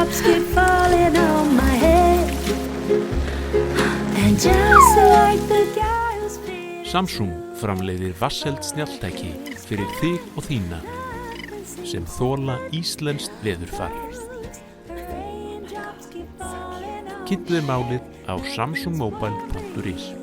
Raindrops keep falling on my head. And just like the guy who's feeling Samsung framleiðir vatnseld snjalltæki fyrir þig og þína sem þola íslenskt veðurfar. Kynntu þér málið á samsungmobile.is.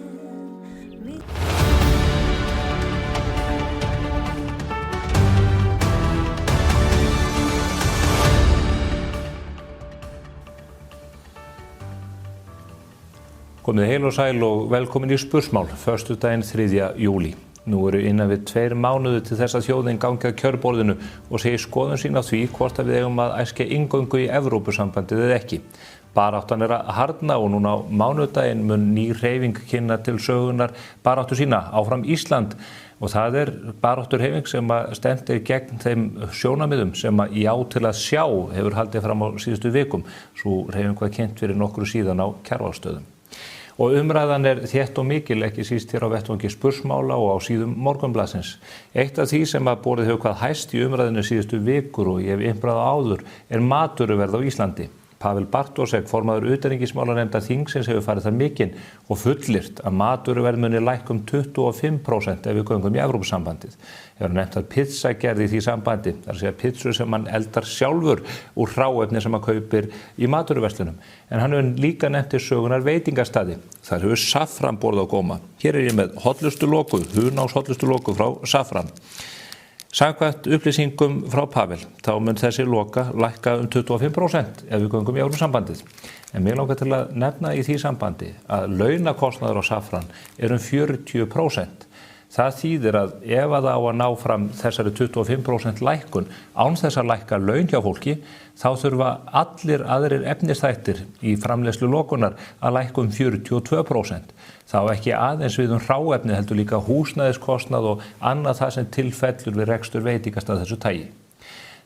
Komið heil og sæl og velkomin í Spursmál, föstudaginn 3. júlí. Nú eru innan við 2 mánuðir til þess að þjóðin gangi að kjörborðinu og segi skoðun sín á því hvort að við eigum að æskja inngöngu í Evrópusambandið eða ekki. Baráttan að harðna og núna á mánudaginn mun ný hreyfing kynna til sögunar baráttu sína áfram Ísland og það barátturhreyfing sem stendur gegn þeim sjónarmiðum sem Já til að sjá hefur haldið fram á síðustu vikum. Sú hreyfing var kynnt fyrir nokkru síðan á Kjarvalsstöðum. Og umræðan þétt og mikil, ekki síst hér á vettvangi Spursmála og á síðum Morgunblaðsins. Eitt af því sem borið hefur hvað hæst í umræðinu síðustu vikur og ég hef innbrað áður matvöruverð á Íslandi. Pavel Bartósek, formaður utanríkismálanefndar þingsins, hefur farið það mikinn og fullyrt að matvöruverð muni lækka 25% ef við göngum í Evrópusambandið. Hefur nefnt að pizzagerð í því sambandi, það að segja pizzur sem hann eldar sjálfur úr hráefni sem hann kaupir í matvöruverslunum. En hann hefur líka nefnt til sögunar veitingastaði. Þar hefur Safran borð á góma. Hér ég með hollustuloku, Hunás hollustuloku frá Safran. Samkvæmt upplýsingum frá Pavel, þá mun þessi loka lækka 25% ef við göngum í Evrópusambandið. En mér langar til að nefna í því sambandi að launakostnaður á Safran 40%. Það þýðir að ef það á að ná fram þessari 25% lækkun án þess að lækka laun hjá fólki, þá þurfa allir aðrir efnisþættir í framleiðslu lokunar að lækka 42%. Þá ekki aðeins við hráefni heldur líka húsnæðiskostnað og annað það sem tilfellur við rekstur veitingastað þessu tagi.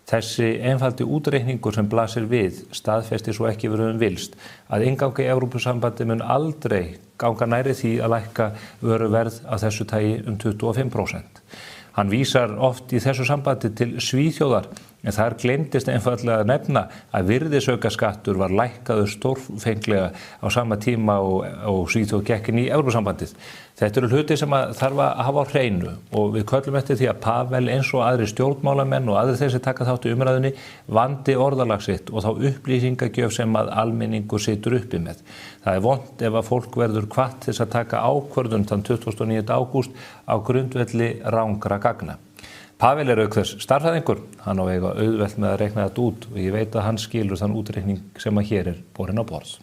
Þessi einfaldi útreikningur sem blasir við staðfesti svo ekki verið vilst að innganga í Evrópusambandi mun aldrei ganga nærri því að lækka vöruverð af þessu tagi 25%. Hann vísar oft í þessu sambandi til Svíþjóðar en þar gleymdist einfallega að nefna að virðisaukaskattur var lækkaður stórfenglega á sama tíma og Svíþjóð gekk inn í Evrópusambandið. Þetta eru hluti sem þarf að hafa á hreinu og við köllum eftir því að Pavel eins og aðri stjórnmálamenn og aðrir þeir sem taka þátt í umræðunni vandi orðalag sitt og þá upplýsingagjöf sem almenningur situr uppi með. Það vont ef að fólk verður hvatt til að taka ákvörðun þann 29. ágúst á grundvelli rangra gagna. Pavel auk þess starffræðingur, hann á eiga auðvelt með að reikna þetta út og ég veit að hann skilur þann útreikning sem hér borin á borð.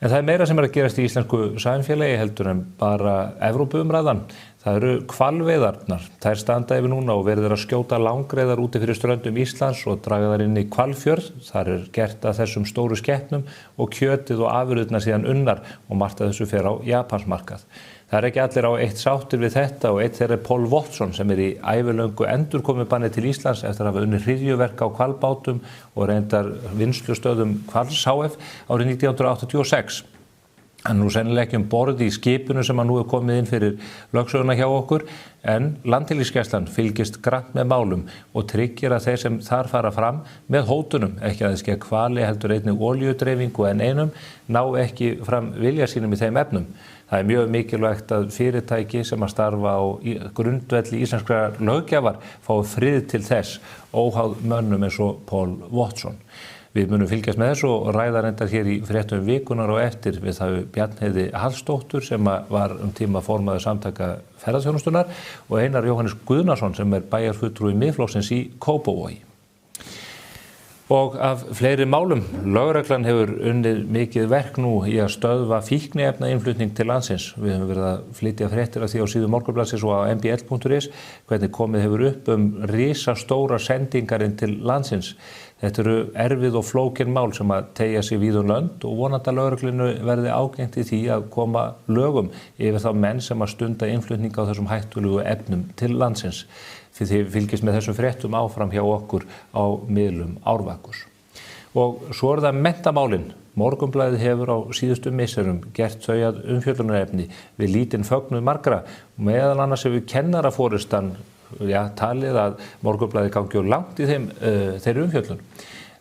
En það meira sem að gerast í íslensku samfélagi heldur en bara Evrópuumræðan. Það eru hvalveiðarnar. Þær standa yfir núna og verður að skjóta langreiðar úti fyrir ströndum Íslands og draga þar inn í Hvalfjörð. Þar gert að þessum stóru skepnum og kjötið og afurðirnar síðan unnar og margt af þessu fer á Japansmarkað. Það ekki allir á eitt sáttir við þetta og eitt þeirra Paul Watson sem í ævilöngu endurkomubanni til Íslands eftir að hafa unnið hryðjuverk á hvalbátum og reyndar vinnslustöðum Hvals HF árið 1986. Hann nú sennilega ekki borð í skipinu sem nú komið inn fyrir lögsöguna hjá okkur en Landhelgisgæslan fylgist grannt með málum og tryggir að þeir sem þar fara fram með hótunum, ekki aðeins gegn hvali heldur einnig olíudreifingu en einum, ná ekki fram vilja sínum í þeim efnum. Það mjög mikilvægt að fyrirtæki sem starfa á grundvelli íslenskrar löggjafar fái frið til þess óháð mönnum eins og Paul Watson. Við munum fylgjast með þessu og ræða reyndar hér í fréttum vikunar og eftir við það Bjarnheiði Hallsdóttur sem var tíma formaður samtaka ferðaþjónustunnar og Einar Jóhannes Guðnason sem bæjarfulltrúi Miðflokksins í Kópavogi. Og af fleiri málum, lögreglan hefur unnið mikið verk nú í að stöðva fíkniefnainnflutning til landsins. Við höfum verið að flytja fréttir af því á síðu Morgunblaðsins og á mbl.is hvernig komið hefur upp risastóra sendingar inn til landsins. Þetta eru erfið og flókin mál sem að teygja sig víð lönd og vonandi að lögreglunni verði ágengt í því að koma lögum yfir þá menn sem að stunda innflutning á þessum hættulegu efnum til landsins. Þið fylgist með þessum fréttum áfram hjá okkur á miðlum Árvakurs. Og svo það menntamálin. Morgunblaðið hefur á síðustu misserum gert þau að umfjöllunarefni við lítinn fögnuð margra. Meðal annars hefur kennaraforystan talið að Morgunblaðið gangi langt í þeirri umfjöllun.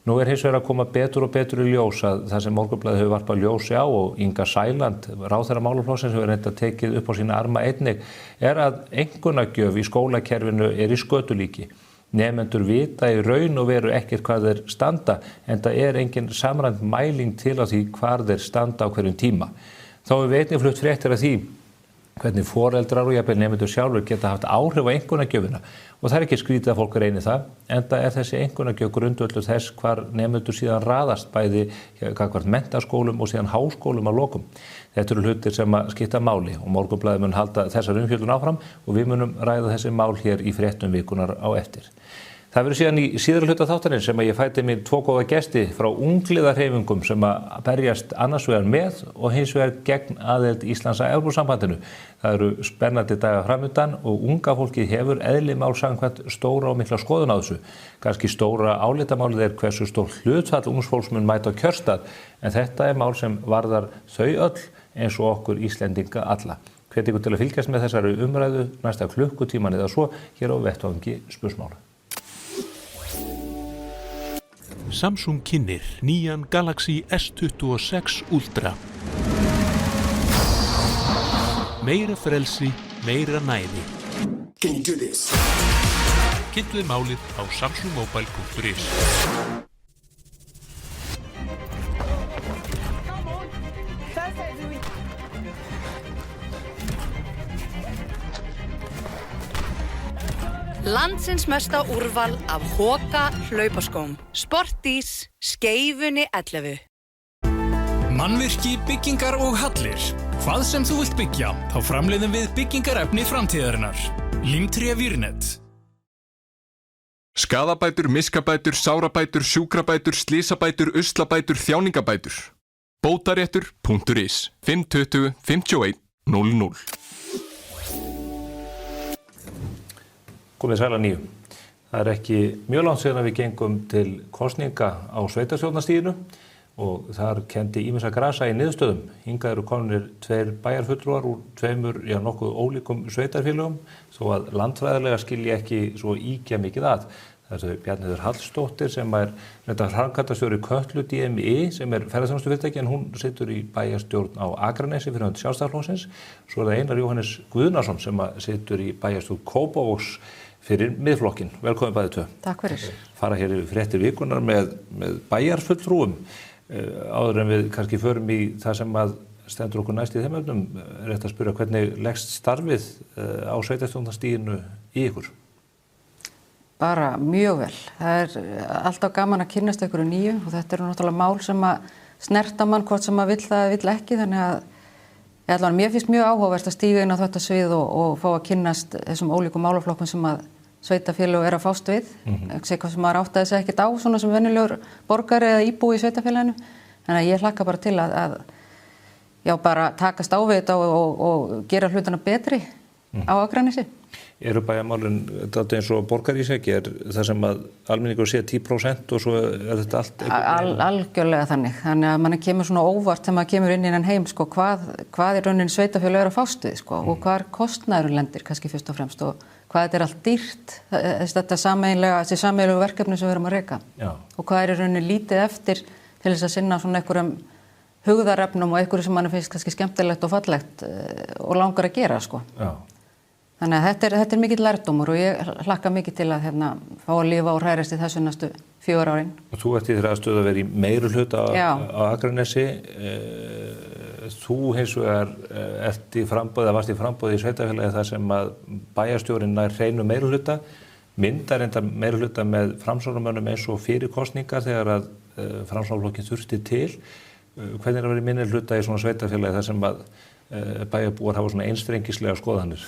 Nú hins vegar að koma betur og betur í ljós að það sem Morgunblaðið hefur varpað ljósi á og Inga Sæland, ráðherra málaflokksins, hefur reynda tekið upp á sína arma einnig, að einkunnagjöf í skólakerfinu í skötulíki. Nemendur vita í raun og veru ekkert hvað þeir standa, en það engin samræmd mæling til á því hvar þeir standa á hverjum tíma. Þá hefur við einnig flutt fréttir af því hvernig foreldrar og jafnvel nemendur sjálfur geta haft áhrif á einkunnagjöfina. Og það ekki skrítið að fólk reyni það, enda þessi einkunnagjöf grundvöllur þess hvar nemendur síðan raðast bæði gagnvart menntaskólum og síðan háskólum að lokum. Þetta eru hlutir sem að skipta máli og Morgunblaðið mun halda þessar umfjöllun áfram og við munum ræða þessi mál hér í fréttum vikunar á eftir. Það verður síðan í síðara hluta þáttarins sem að ég fæti mér 2 góða gesti frá ungliðahreyfingum sem að berjast annars vegar með og hins vegar gegn aðild Íslands að Evrópusambandinu. Það eru spennandi dagar framundan og unga fólkið hefur eðli mál samkvæmt stóra og mikla skoðun á þessu. Kannski stóra álitamálið hversu stór hlutfall ungs fólks mun mæta á kjörstað, en þetta mál sem varðar þau öll eins og okkur Íslendinga alla. Hvet ykkur til að fylgjast með þessari umræðu næsta klukkutíman eða svo hér á vettvangi Spursmála. Samsung kynnir nýjan Galaxy S26 Ultra. Meira frelsi, meira næði. Can you do this? Kynntuð málið á samsungmobile.is. Landsins mesta úrval af Hoka hlaupaskóm. Sportís, Skeifunni 11. Mannvirki, byggingar og hallir. Hvað sem þú vilt byggja, þá framleiðum við byggingarefni framtíðarinnar. Limtré Vírnet. Skaðabætur, miskabætur, sárabætur, sjúkrabætur, slysabætur, uslabætur, þjáningabætur. Bótaréttur.is 520 51 00. Komið sæl að nýju. Það ekki mjög langt síðan að við gengum til kosninga á sveitarstjórnarstiginu og þar kenndi ýmissa grasa í niðurstöðum. Hingað eru komnir 2 bæjarfulltrúar úr 2 nokkuð ólíkum sveitarfélögum, þó að landfræðilega skilji ekki svo ýkja mikið að. Það er Bjarnheiður Hallsdóttir sem framkvæmdastjóri Kötlu DMI sem ferðaþjónustufyrirtæki, en hún situr í bæjarstjórn á Akranesi fyrir hönd Sjálfstæðisflokksins. Svo það Einar Jóhannes Guðnason sem situr í bæjarstjórn Kópavogs fyrir miðflokkin. Velkomin bæði 2. Takk fyrir. Fara hér yfir fréttir vikunar með bæjarfulltrúum. Áður en við kannski förum í það sem að stendur okkur næst í þeim efnum, rétt að spyrja hvernig leggst starfið á sveitarstjórnarstiginu í ykkur? Bara mjög vel. Það alltaf gaman að kynnast einhverju nýju og þetta eru náttúrulega mál sem að snerta mann hvort sem að vill það eða vill ekki, þannig að mér finnst mjög áhugavert að stíga inn á þetta svið og fá að kynnast þessum ólíku málaflokkum sem að sveitarfélög að fást við. Eitthvað sem maður áttaði sig ekkert á svona sem venjulegur borgari eða íbúi í sveitarfélaginu. Þannig að ég hlakka bara til að bara takast á við þetta og gera hlutina betri á Akranesi. Eru bæjarmálin þetta eins og borgarísæki, það sem að almenningur sé 10% og svo þetta allt? Algjörlega þannig. Þannig að manni kemur svona óvart þegar maður kemur inn innan heim, hvað raunin sveitarfélög að fást við, og hvar kostnaðurinn lendir kannski fyrst og fremst og hvað þetta allt dýrt, þessi sameiginlegu verkefni sem við erum að reka. Já. Og hvað raunin lítið eftir til þess að sinna svona einhverjum hugðarefnum og einhverju sem manni finnst kannski skemmtilegt og fallegt og langar að gera, Já. Þannig að þetta er mikill lærdómur og ég hlakka mikið til að fá að lifa og hrærast í þessu næstu 4 árin. Og þú ert í þeirra aðstöðu að vera í meirihluta á Akranesi. Þú hins vegar varst í framboði í sveitarfélagi þar sem að bæjarstjórinn nær hreinu meirihluta, myndar enda meirihluta með framsóknarmönnum eins og fyrir kosningar þegar að framsóknarflokkin þurfti til. Hvernig er að vera í minnihluta í svona sveitarfélagi þar sem að bæjarbúar hafa svona einstrengislega skoðanir?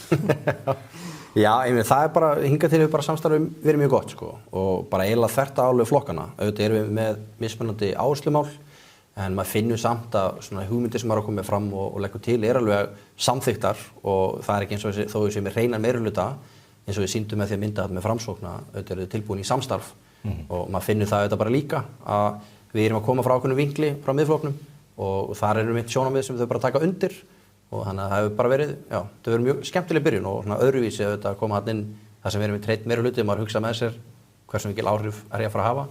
Já, það er bara, hingað til hefur bara samstarfið verið mjög gott og bara eiginlega þvert á alveg flokkana. Auðvitað erum við með mismunandi áherslumál, en maður finnur samt að svona hugmyndir sem maður að koma fram og leggur til alveg samþykktar og það er ekki eins og þó við séum með hreinan meirihluta, eins og við sýndum með því að mynda þetta með framsókna, auðvitað eru tilbúin í samstarf og maður finnur það auðvitað bara líka að við erum að koma frá ákveðnum vinkli frá miðflokknum og þar erum við sjónarmið sem þau bara taka undir. Og þannig að það hefur bara verið, það hefur mjög skemmtileg byrjun og svona öðruvísi að koma hann inn þar sem við erum í treitt meira hluti, maður hugsa með sér hversu mikil áhrif er ég að fara að hafa.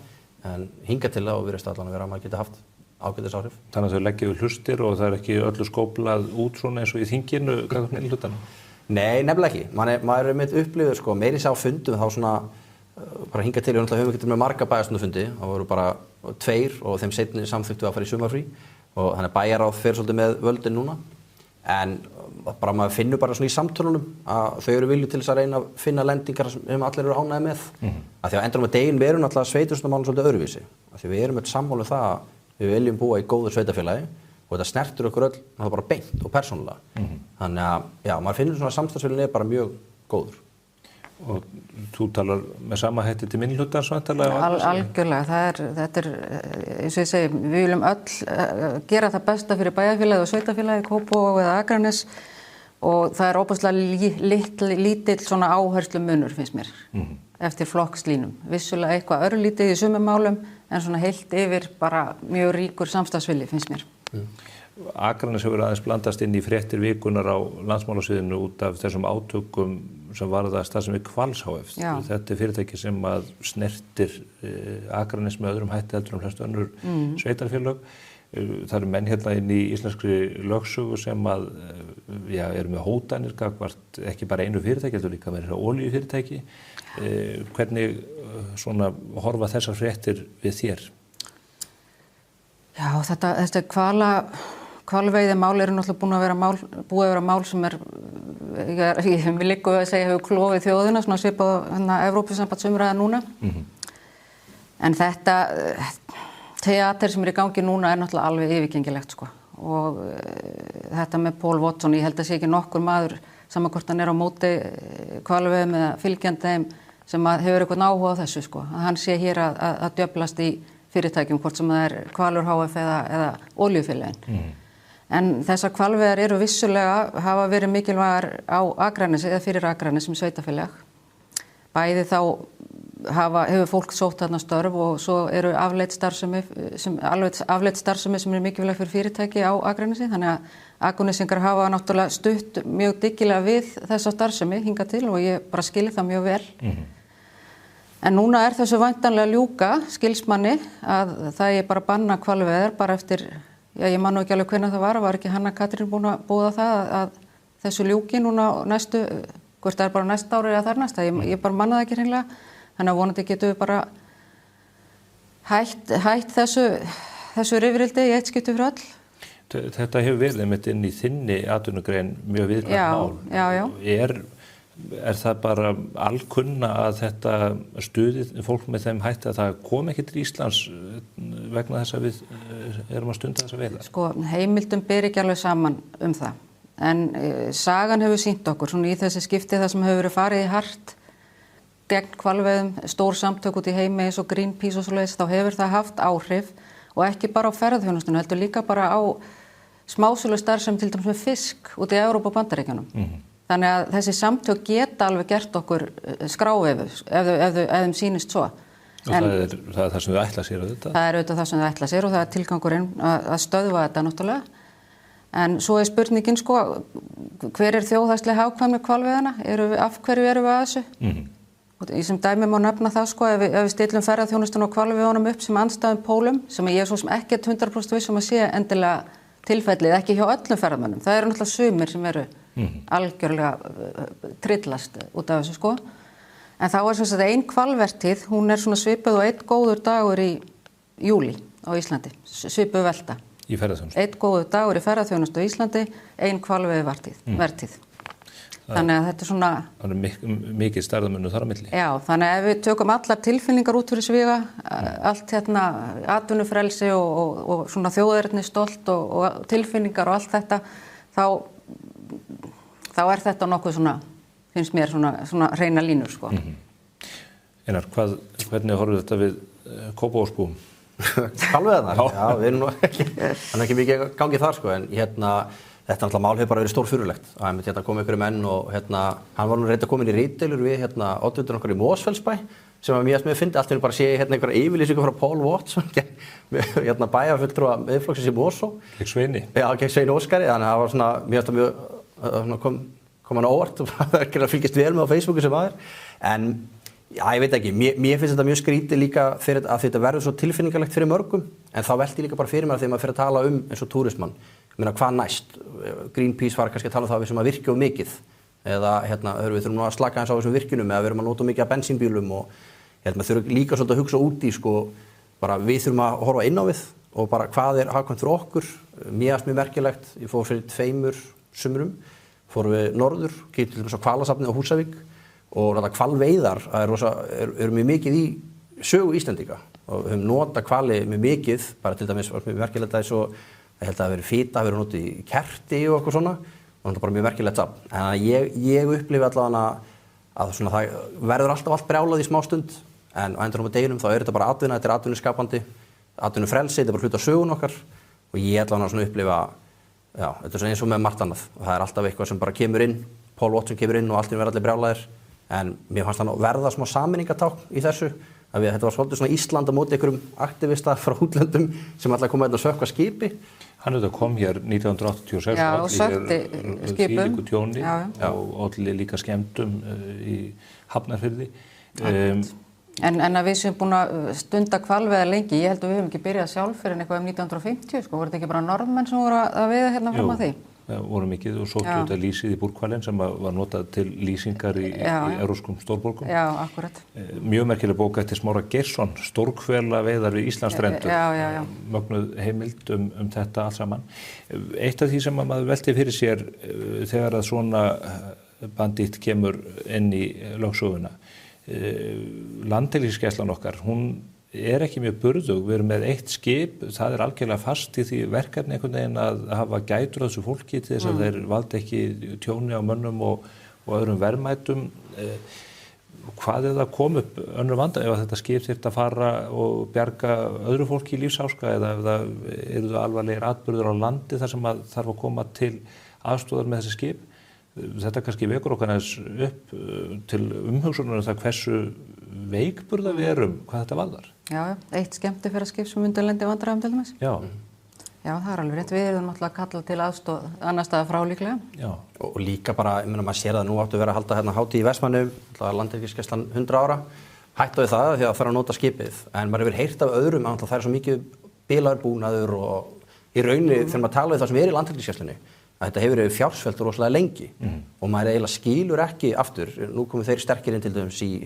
en hingað til og virðist allan að vera að maður geti haft ágætis áhrif. Þannig að þau leggja við hlustir og það ekki öllu skóplað út svona eins og í þinginu gagnvart minnihlutanum? Nei, nefnilega ekki. Maður mitt upplifur sko, meiri sá fundum þá svona bara hingað til, við höfum ekki með marga bæjarstjórnarfundi, það voru bara 2 og þeim seinni samþykktu að fara í sumarfrí og þannig að bæjarráð fer svolítið með völdin núna. En bara maður finnur bara svona í samtölunum að þau eru vilju til þess að reyna að finna lendingar sem allir eru ánægðir með. Af því að endanum á deginn við erum náttúrulega sveitarstjórnarmálin svolítið öðruvísi. Af því við erum öll sammála um það að við viljum búa í góðu sveitarfélagi og þetta snertur okkur öll bara beint og persónulega. Þannig að já, maður finnur svona samstarfsviljinn bara mjög góður. Og þú talar með sama hætti til minnihlutans væntanlega? Algjörlega, þetta er, eins og ég segi, við viljum öll gera það besta fyrir bæjarfélagið og sveitarfélagið, Kópavog eða Akranes og það er óbúslega lítill svona áherslu munur finnst mér eftir flokkslínum. Vissulega eitthvað örlítið í sumum málum en svona heilt yfir bara mjög ríkur samstarfsvilji finnst mér. Akranes hefur aðeins blandast inn í fréttir vikunar á landsmálasviðinu út af þessum átökum sem varða starfsemi Hvals HF. Þetta er fyrirtæki sem að snertir Akranes með öðrum hætti heldur flest önnur sveitarfélög. Það eru menn hérna inn í íslenskri lögsögu sem að eru með hótanir gagnvart ekki bara einu fyrirtæki, heldur líka með olíufyrirtæki. Hvernig svona horfa þessar fréttir við þér? Já, þetta hvalveiðimál eru náttúrulega búið að vera mál sem við liggum að segja hefur klofið þjóðina, svona svipað Evrópusambandsumræða núna. En þetta teater sem er í gangi núna er náttúrulega alveg yfirgengilegt sko. Og þetta með Paul Watson, ég held að sé ekki nokkur maður, sama hvort hann er á móti hvalveiðum eða fylgjandi þeim sem hefur eitthvað áhuga á þessu sko. Að hann sé hér að djöflast í fyrirtækjum, hvort sem það er Hvalur HF eða olíufélögin. En þessar hvalveiðar eru vissulega hafa verið mikilvægar á Akranesi eða fyrir Akranes sem sveitafélag. Bæði þá hefur fólk sótt þarna störf og svo eru afleidd starfsemi sem er mikilvæg fyrir fyrirtæki á Akranesi. Þannig að Akurnesingar hafa náttúrulega stutt mjög dyggilega við þessa starfsemi hingað til og ég bara skil það mjög vel. En núna er þessu væntanlega ljúka skilsmanni að það er bara banna hvalveiðar bara eftir, ég man nú ekki alveg hvenær það var ekki Hanna Katrín búin að búa það að þessu ljúki núna næstu, hvort það er bara næsta ári eða þar næsta, ég bara manna það ekki hreinlega, þannig að vonandi getum við bara hætt þessu rifrildi í eitt skipti fyrir öll. Þetta hefur verið einmitt inn í þinni atvinnugrein mjög viðkvæmt mál. Já. Er það bara alkunna að þetta stuðið fólk með þeim hætti að það kom ekki til Íslands vegna þess að við erum að stunda þessa veiðar? Sko, heimildum ber ekki alveg saman það. En sagan hefur sýnt okkur, svona í þessi skipti það sem hefur verið farið í hart gegn hvalveiðum, stór samtök út í heimi eins og Greenpeace og svoleiðis, þá hefur það haft áhrif og ekki bara á ferðaþjónustuna, heldur líka bara á smásölustarfsemi til dæmis með fisk út í Evrópu og Bandaríkjunum. Þannig að þessi samtök geta alveg gert okkur skrávefu ef þeim sýnist svo. Og það er það sem þau ætla sér auðvitað? Það er auðvitað það sem þau ætla sér og það er tilgangurinn að stöðva þetta náttúrulega. En svo er spurningin sko, hver er þjóðhagsleg hagkvæmni hvalveiðanna? Af hverju erum við að þessu? Í sem dæmi má nefna það sko, ef við stillum ferðaþjónustuna og hvalveiðunum upp sem andstæðum pólum, sem ég er svo sem ekkert 100% vissum að sé endilega tilfellið, ekki hjá öllum ferðamönnum. Það eru náttúrulega sumir sem eru algjörlega trillast út af þessu sko. En þá er sem sagt ein hvalvertíð, hún er svona svipuð og einn góður dagur í júlí á Íslandi, svipuð velta. Í ferðaþjónustu? Einn góður dagur í ferðaþjónustu á Íslandi, ein hvalveiðivertíð. Þannig að þetta er svona... Það er mikið stærðamunur þar á milli. Já, þannig að ef við tökum allar tilfinningar út fyrir sviga, allt atvinnufrelsi og svona þjóðerni stolt og tilfinningar og allt þetta, þá er þetta nokkuð svona, finnst mér svona hreina línur sko. Einar, hvernig horfir þetta við Kópavogsbúum? Hvalveiðarnar? Já, við erum nú ekki mikið gangið þar sko, en þetta náttúrulega mál hefur bara verið stórfurðulegt. Þetta kom einhverju menn og hann var nú reynd að koma inn í ritdeilur við oddvitarinn okkar í Mosfellsbæ sem að mér fyndi allt bara sé einhverja yfirlýsingu frá Paul Watson gegn bæjarfulltrúa Miðflokksins í Mosó. Gegn Sveini? Já, gegn Sveini Óskari. Þannig að það var svona, mér finnst það kom hann óvart og það er ekki að fylgjast vel með á Facebooku sem aðeir. En Já, ég veit ekki, mér finnst þetta mjög skrítið líka fyrir að þetta verður svo tilfinningalegt fyrir mörgum, en þá velti líka bara fyrir mér þegar maður fyrir að tala eins og túrismann. Ég meina, hvað næst? Greenpeace var kannski að tala um það að við sem að virkja of mikið, eða við þurfum nú að slaka eins á þessum virkjunum, eða við erum að nota mikið af bensínbílum og maður þurfum líka svolítið að hugsa út í, sko, bara við þurfum að horfa inn á við og bara hvað hagkvæmt fyrir okkur. Mér fannst mjög merkilegt, ég fór fyrir 2 sumrum, fórum við norður, kíktum til dæmis á Hvalasafnið á Húsavík og þetta hvalveiðar eru mjög mikið í sögu Íslendinga og við höfum notað hvali mjög mikið, bara til dæmis var mjög merkilegt að ég held að það hafi verið fita, hafi verið notið í kerti og eitthvað svona og þetta er bara mjög merkilegt safn. En ég upplifi allavega að svona, það verður alltaf allt brjálað í smá stund en á endanum á deginum þá þetta bara atvinna, þetta atvinnuskapandi, atvinnufrelsi, þetta er bara hluti af sögun okkar og ég allavega svona upplifa, já, þetta er svona eins og með margt annað og það er alltaf eitthvað sem bara kemur inn, Paul Watson kemur inn og allt verður allir brjálaðir. En mér fannst það verða smá sameiningatákn í þessu að þetta var svolítið svona Ísland á móti einhverjum aktivista frá útlöndum sem alltaf kom að sökkva skipi. Hann kom hér 1986 og sökkti skipum þvílíku tjóni og olli líka skemmdum í Hafnarfirði. En að við sem búin að stunda hvalveiðar lengi, ég held að við höfum ekki byrjað sjálf fyrir eitthvað 1950, sko, voru þetta ekki bara norðmenn sem voru að veiða hérna fram að því? Það voru mikið og sóttu þetta lýsið í búrhvalinn sem var notað til lýsingar í evrópskum stórborgum. Já, akkurat. Mjög merkileg bók eftir Smára Geirsson, Stórhvela veiðar við Íslandsstrendur. Mögnuð heimild þetta allt saman. Eitt af því sem maður velti fyrir sér þegar að svona bandít kemur inn í lögsöguna, landhelgisgæslan okkar, hún ekki mjög burðug, við erum með eitt skip, það algjörlega fast í því verkefni einhvern veginn að hafa gætur á þessu fólki til þess að þeir valdi ekki tjóni á mönnum og öðrum verðmætum. Hvað það kom upp önnur vanda ef þetta skip þyrfti að fara og bjarga öðru fólki í lífsháska eða ef það eru alvarlegir atburður á landi þar sem að þarf að koma til aðstoðar með þessi skip? Þetta kannski vekur okkar upp til umhugsunar það hversu veikburða við erum, hvað þetta varðar. Já, eitt skemmtiferaskip sem undir lendi vandræðum til dæmis. Já, það er alveg rétt. Við erum náttúrulega að kalla til aðstoð annar staðar frá líklega. Já. Og líka bara, ég meina maður sér það nú áttu að vera að halda hérna hátíð í Vestmannaeyjum, Landhelgisgæslan 100 ára, hætta við það því að það þarf að nota skipið. En maður hefur heyrt af öðrum að það er svo mikið bilaður búnaður og í rauninni þegar maður tala við það sem í Landhelgisgæslunni að þetta hefur verið fjársvelt rosalega lengi og maður eiginlega skilur ekki aftur, nú komum þeir sterkir inn til dæmis í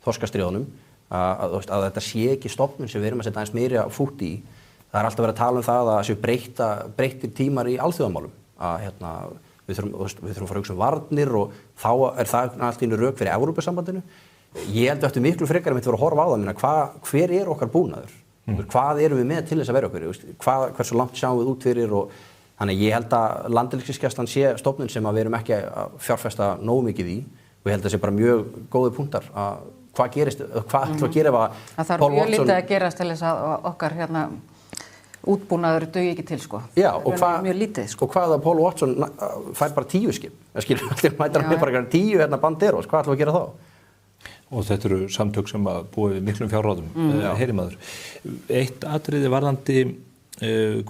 þorskastríðunum að þetta sé ekki stofnun sem við erum að setja aðeins meira fút í. Það er alltaf verið að tala um það að séu breyttir tímar í alþjóðamálum að við þurfum að fara að hugsa varnir og þá er það allt í einu rök fyrir Evrópusambandinu. Ég held að eftir miklu frekar að við vorum að horfa á það, hver er okkar búnaður? Hvað erum við með til þess að vera okkur? Hversu langt sjáum við út fyrir og þannig ég held að Landhelgisgæslan sé stofnun sem við erum ekki að fjárfesta nógu mikið í og ég held að það sé bara mjög góðir punktar að hvað gerist, hvað ætlum að gera ef að það þarf mjög lítið að gerast til þess að okkar útbúnaður dugi ekki til sko. Já, og mjög lítið sko. Og hvað að Paul Watson fær bara 10 skip, skilur allir mætar með bara 10 Banderos, hvað ætlum að gera þá? Og þetta eru samtök sem að búa við miklum fjárráðum, heyrimaður. Eitt atriði varðandi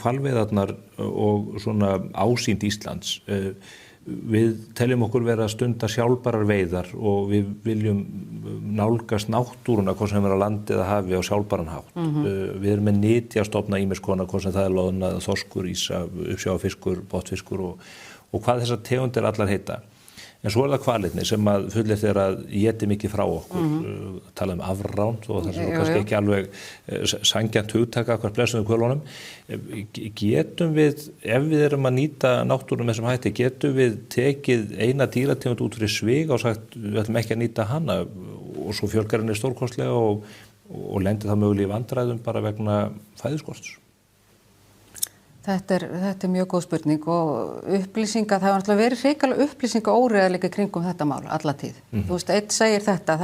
hvalveiðarnar og svona ásýnd Íslands. Við teljum okkur vera að stunda sjálfbærar veiðar og við viljum nálgast náttúruna hvort sem er á landi eða hafi á sjálfbæran hátt. Við erum með nytjastofna ýmiss konar, hvort sem það er loðna, þorskur, ýsa, uppsjávarfiskur, botnfiskur og hvað þessar tegundir allar heita. En svo er það hvalirnir sem að fullyrt er að éti mikið frá okkur, tala um afránt og það sem kannski ekki alveg sanngjarnt hugtaka hvað blessuðum hvölunum. Getum við, ef við erum að nýta náttúrunum með þessum hætti, getum við tekið eina dýrategund út fyrir svig og sagt við ætlum ekki að nýta hana og svo fjölgar henni stórkostlega og lendir það mögulega í vandræðum bara vegna fæðuskorts? Þetta er mjög góð spurning og upplýsingar, það hefur náttúrulega verið hrikalega upplýsingaóreiðarleika kringum þetta mál alla tíð. Þú veist, einn segir þetta,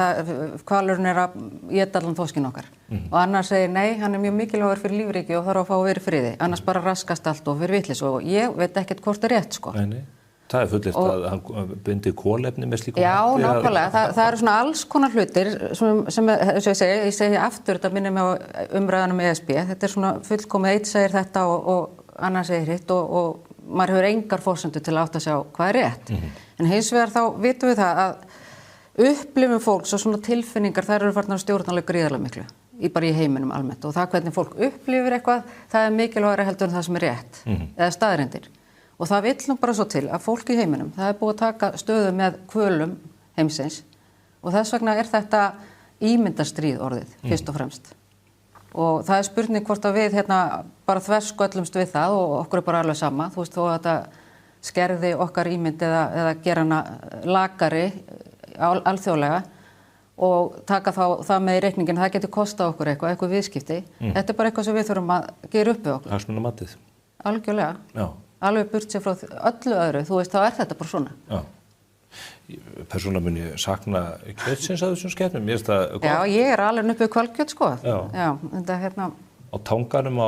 hvalurinn er að éta allan þorskinn okkar og annar segir nei, hann er mjög mikilvægur fyrir lífríki og þarf að fá að vera í friði, annars bara raskast allt og fyrir vitlis og ég veit ekkert hvort er rétt sko. Nei. Það er fullyrt að hann bindi kolefni með slíkum hætti. Já, nákvæmlega. Það eru svona alls konar hlutir sem ég segi aftur, þetta minnir mig á umræðanum ESB. Þetta er svona fullkomið, einn segir þetta og annar segir hitt og maður hefur engar forsendur til að átta sig á hvað er rétt. En hins vegar þá vitum við það að upplifun fólks og svona tilfinningar, þær eru farnar að stjórna alveg gríðarlega miklu bara í heiminum almennt og það hvernig fólk upplifir eitthvað, það er mikilvægara heldur en það sem er rétt eða staðreyndir. Og það vill nú bara svo til að fólk í heiminum, það er búið að taka stöðu með kvölum heimsins og þess vegna er þetta ímyndastríð orðið, fyrst og fremst. Og það er spurning hvort að við bara þversköllumst við það og okkur er bara alveg sama, þú veist, þó að þetta skerði okkar ímynd eða gera hana lakari alþjóðlega og taka það með í reikningin, það getur kostað okkur eitthvað viðskipti. Þetta er bara eitthvað sem við þurfum að gera upp við okkur. Hagsmunamatið. Algjörlega. Já. Alveg burt sér frá öllu öðru, þú veist, þá er þetta bara svona. Já. Persónulega mun ég sakna kjötsins að þessum skepnum. Mér finnst það gott. Já, ég er alveg uppið hvalkjöt, sko. Já, þetta á Tanganum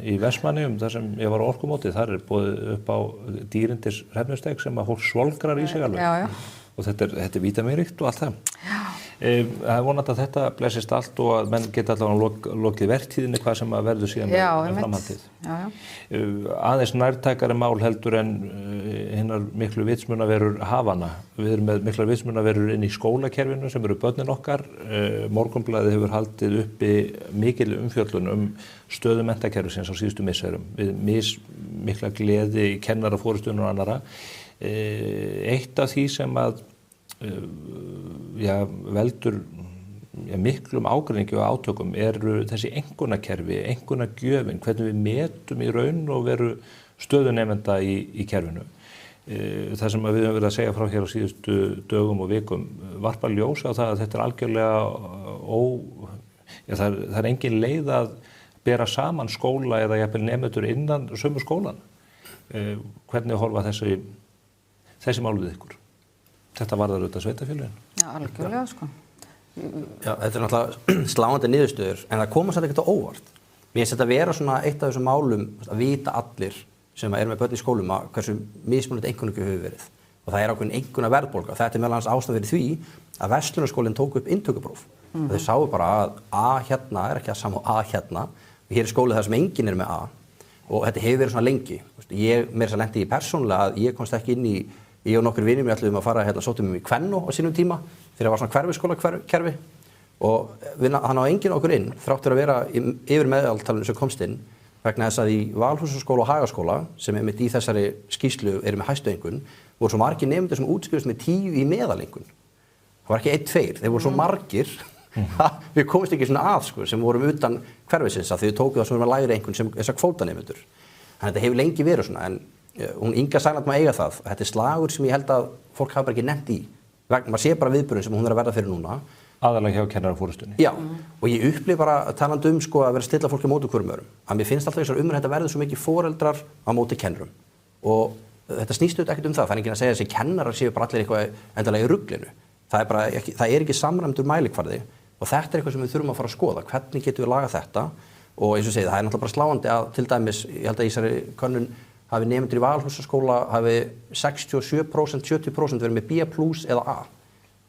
í Vestmannaeyjum, þar sem ég var á orkumóti, þar er boðið upp á dýrindis hrefnusteg sem að fólk svolgrar í sig alveg. Já, já. Og þetta er vítamínríkt og allt það. Já. Það er vonandi að þetta blessist allt og að menn geta allavega lokið vertíðinni hvað sem að verður síðan með framhaldið. Já, já. Aðeins nærtækari mál heldur en hinnar miklu vitsmunaverur hafana. Við erum með miklar vitsmunaverur inn í skólakerfinu sem eru börnin okkar. Morgunblaðið hefur haldið uppi mikil umfjöllun stöðu menntakerfisins á síðustu misserum. Við mikla gleði kennara, forystunar og annara. Eitt af því sem að veldur miklum ágreiningi og átökum eru þessi einkunnakerfi, einkunnagjöfin, hvernig við metum í raun og veru stöðunemenda í kerfinu. Það sem við höfum verið að segja frá hér á síðustu dögum og vikum varpar ljós á það að þetta er algjörlega það er engin leið að bera saman skóla eða jafnvel nemendur innan sömu skólan. Hvernig horfa þessi mál við ykkur? Þetta varðar auðvitað sveitarfélögin. Já, algjörlega, sko. Já, þetta er náttúrulega sláandi niðurstöður, en það koma samt ekkert á óvart. Mér finnst þetta vera svona eitt af þessum málum að vita allir sem eru með börn í skólum að hversu mismunandi einkunnagjöf hefur verið. Og það er ákveðin einkunnaverðbólga. Þetta er meðal annars ástæða fyrir því að Verslunarskólinn tók upp inntökupróf. Þau sáu bara að A hérna er ekki að sama A hérna. Og hér er skóli þar sem enginn er með A. Og þetta hefur verið svona lengi. Ég meira þess að lendi í persónulega að ég komst ekki inn í ég og nokkur vinir mér ætluðum að fara sóttum í Kvennó á sínum tíma þegar það var svona hverfisskólakerfi og hann á enginn okkur inn þráttur að vera yfir meðaltalinu sem komst inn vegna þess að í Valhúsaskóla og Hagaskóla sem einmitt í þessari skýrslu eru með hæstu einkunn voru svo margir nemendur sem útskrifast með 10 í meðaleinkunn. Það var ekki 1-2, þeir voru svo margir við komumst ekki svona að sem vorum utan hverfisins að þau tóku það svona lægri einkunn sem þessar kvótanemendur. Þannig að þetta hefur lengi verið svona en hún Inga Sæland má eiga það. Þetta er slagur sem ég held að fólk hafa bara ekki nefnt í. Maður sé bara viðburðin sem hún er að verða fyrir núna. Aðalega hjá kennarafórustunni. Já, og ég upplif bara talandi að vera að stilla fólki á móti hverjum öðrum. Að mér finnst alltaf þessar þetta verður svo mikið foreldrar á móti kennurum. Og þetta snýst auðvitað ekkert það. Það er enginn að segja að þessi kennarar séu bara allir eitthvað endalega í ruglinu. Það er ekki samræmdur mælikvarði og þetta er eitthvað sem við þurfum að fara að skoða. Hvernig getum við lagað þetta? Og eins og segið, það er náttúrulega bara sláandi að til dæmis, ég held að í þessari könnun hafi nemendur í Valhúsaskóla hafi 67%, 70% verið með B+ eða A,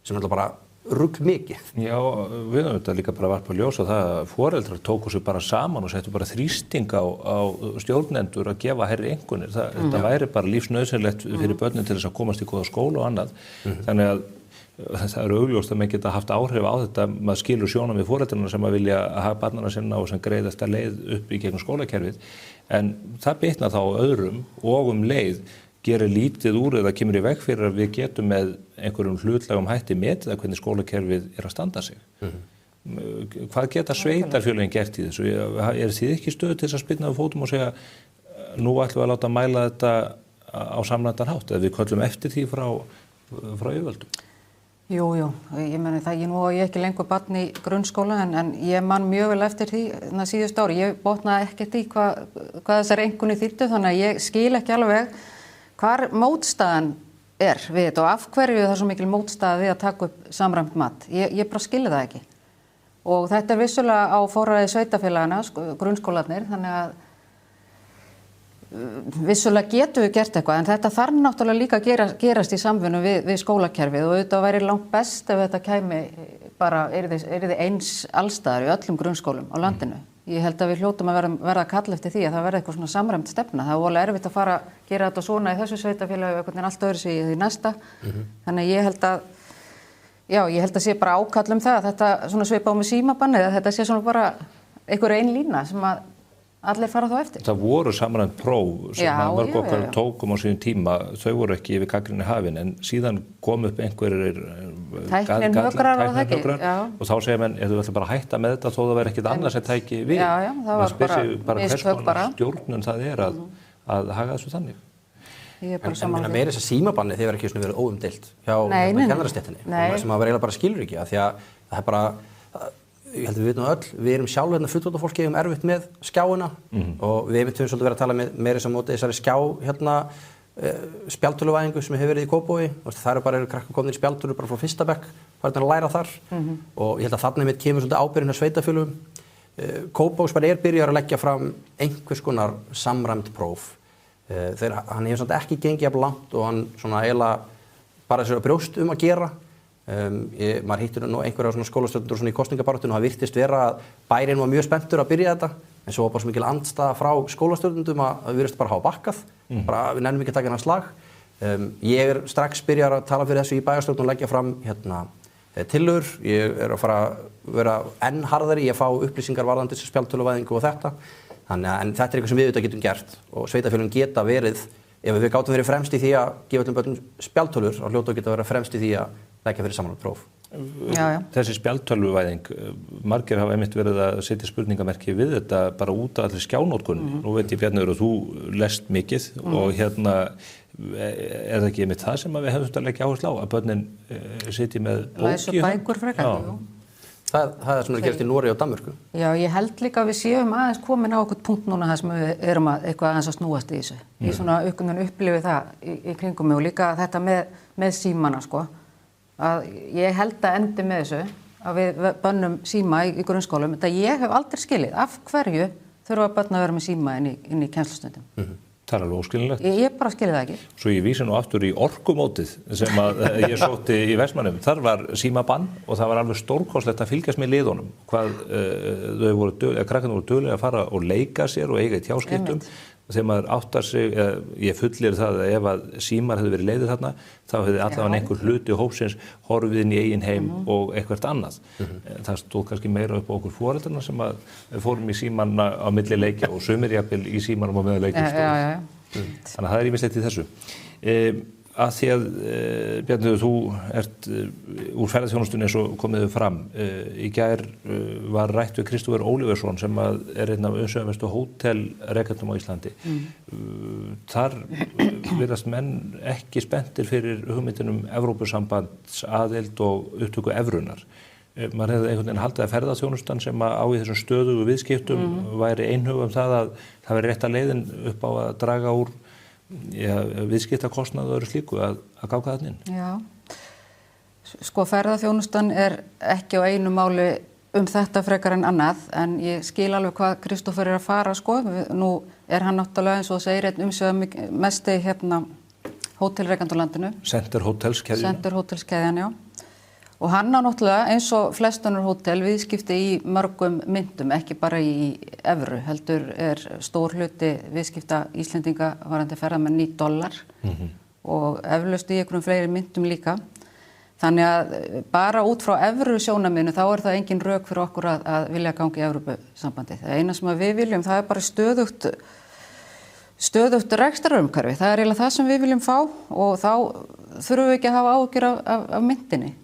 sem er bara rugl mikið. Já, við höfum þetta líka bara varpa ljós á það að foreldrar tóku sig bara saman og settu bara þrýsting á stjórnendur að gefa hærri einkunnir. Þetta væri bara lífsnauðsynlegt fyrir börnin til þess að komast í góða skóla og annað. Þannig að það er augljóst að maður geta haft áhrif á þetta, maður skilur sjónum við foreldrarna sem að vilja hafa barnana sinna og sem greiðast að leið upp í gegnum skólakerfið. En það bitnar þá öðrum og leið gerir lítið úr eða kemur í veg fyrir að við getum með einhverjum hlutlægum hætti metið að hvernig skólakerfið er að standa sig. Hvað geta sveitarfélögin gert í þessu? Er þið ekki stöðu til þess að spyrna við fótum og segja nú ætlum við að láta mæla þetta á samræmdan hátt eða við köllum eftir því frá yfirvöldum? Jú, ég meni það, ég ekki lengur barn í grunnskóla en ég man mjög vel eftir því síðust ári. Ég botnaði ekkert í hvað þessar einkunni þýddu þannig að ég skil ekki alveg hvar mótstaðan er við þetta og af hverju það er svo mikil mótstaða við að taka upp samræmt mat. Ég bara skilji það ekki. Og þetta er vissulega á forræði sveitarfélagana, grunnskólarnir, þannig að vissulega getum við gert eitthvað en þetta þarf náttúrulega líka að gerast í samvinnu við skólakerfið og auðvitað væri langt best ef þetta kæmi bara yrði eins allstaðar í öllum grunnskólum á landinu. Ég held að við hljótum að verða að kalla eftir því að það verði eitthvað svona samræmt stefna. Það er voðalega erfitt að fara að gera þetta svona í þessu sveitarfélagi og einhvern veginn allt öðru sig í því næsta. Þannig ég held að Já, ég held að sé bara ákall það, þetta svona svipa á með símabannið, að þetta sé svona bara einhver ein lína sem að allir fara þá eftir. Það voru samræmt próf sem mörg okkar tókum á síðan tíma, þau voru ekki yfir gagnrýni hafin, en síðan kom upp einhverjir tækninhögrar og þá segja menn, þú ætla bara að hætta með þetta þó það verður ekkert annað sem tæki við. Já, það var bara hvers konar stjórnun það að haga þessu þannig. En meira þess að símabanni þeir verið ekki svona verið óumdeilt hjá kennarastéttinni sem að vera eiginlega bara skilur ekki að því að það bara, ég held að við vitum öll, við erum sjálf hérna fullorðna fólki erfitt með skjáina og við höfum svolítið verið að tala meira sem móti þessari skjá hérna spjaldtöluvæðingu sem hefur verið í Kópavogi, það eru krakkar komin í spjaldtölu bara frá fyrsta bekk, farin að læra þar og ég held að þarna mitt kemur svolítið ábyrgðin hjá sveitarfélögum. Kópavogsbær byrjar að leggja fram einhvers konar samræmd próf. Hann hefur samt ekki gengið jafn langt og hann svona eiginlega bara sér að brjóst að gera. Maður hittir nú einhverja svona skólastjórnendur svona í kosningabaráttunni og það virtist vera að bærinn var mjög spenntur að byrja þetta en svo var bara svo mikil andstaða frá skólastjórnendum að við virðist bara hafa bakkað, bara við nennum ekki að taka hennar slag. Ég strax byrjar að tala fyrir þessu í bæjarstjórn og leggja fram tillögur. Ég að fara að vera enn harðari í að fá upplýsingar varðandi spjaldtöluvæðingu og þetta. En þetta eitthvað sem við auðvitað getum gert og sveitarfélögin geta verið, ef við gátum verið fremst í því að gefa öllum börnum spjaldtölur, þá hljóta geta verið fremst í því að leggja fyrir samanlagt próf. Þessi spjaldtöluvæðing, margir hafa einmitt verið að setja spurningamerki við þetta bara út af allir skjánótkunni. Nú veit ég Bjarnur að þú lest mikið og hérna er það ekki einmitt það sem við hefum að leggja áherslu á, að börnin sitji með bóki. Læsu bækur frekar. Það svona gerst í Noregi og Danmörku. Já, ég held líka að við séum aðeins komin á okkur punkt núna þar sem við erum eitthvað aðeins að snúast í þessu. Ég svona upplifi það í kringum mig og líka þetta með símana sko. Að ég held að endi með þessu að við bönnum síma í grunnskólum. Þetta ég hef aldrei skilið. Af hverju þurfa börn að vera með síma inn í kennslustundum? Það er alveg óskilinlegt. Ég bara skilði það ekki. Svo ég vísi nú aftur í orkumótið sem að ég sótti í Vestmannum. Þar var símabann og það var alveg stórkostlegt að fylgjast með liðunum. Hvað krakkarnir voru duglegir að fara og leika sér og eiga í tjáskiptum. Þegar maður áttar sig, ég fullir það að ef að símar hefði verið leiðir þarna, þá hefði allavega einhver hluti hópsins horfið inn í eigin heim og eitthvað annað. Það stóð kannski meira upp á okkur foreldrarna sem að við fórum í símanna á milli leikja og sumir jafnvel í símanum á meðan leikja stóð. Þannig að það er ýmislegt í þessu. Að því að, Bjarni, þú ert úr ferðaþjónustunni eins og komið fram. Í gær var rætt við Kristófer Óliversson sem er einn af umsvifamistu hótelrekendum á Íslandi. Þar virðast menn ekki spenntir fyrir hugmyndinum Evrópusambandsaðild og upptöku evrunar. Maður hefði einhvern veginn haldið að ferðaþjónustan sem á í þessum stöðugu viðskiptum væri einhuga það að það væri rétta leiðin upp á að draga úr viðskiptakostnað og öðru slíku að ganga þarna inn. Já, sko ferðaþjónustan er ekki á einu máli þetta frekar en annað, en ég skil alveg hvað Kristófer að fara sko. Nú er hann náttúrulega eins og segir einn umsvifamesti hótelrekandi á landinu. Center Hotelskeðjan, já. Og hann á náttúrulega eins og flest önnur hótel viðskipti í mörgum myntum, ekki bara í evru, heldur er stór hluti viðskipta Íslendinga varandi ferðamenn í dollar og eflaust í einhverjum fleiri myntum líka. Þannig að bara út frá evru sjónarmiðinu þá er það engin rök fyrir okkur að vilja ganga í Evrópusambandið. Það eina sem við viljum, það er bara stöðugt rekstrarumhverfi. Það er eiginlega það sem við viljum fá og þá þurfum við ekki að hafa áhyggjur af myntinni.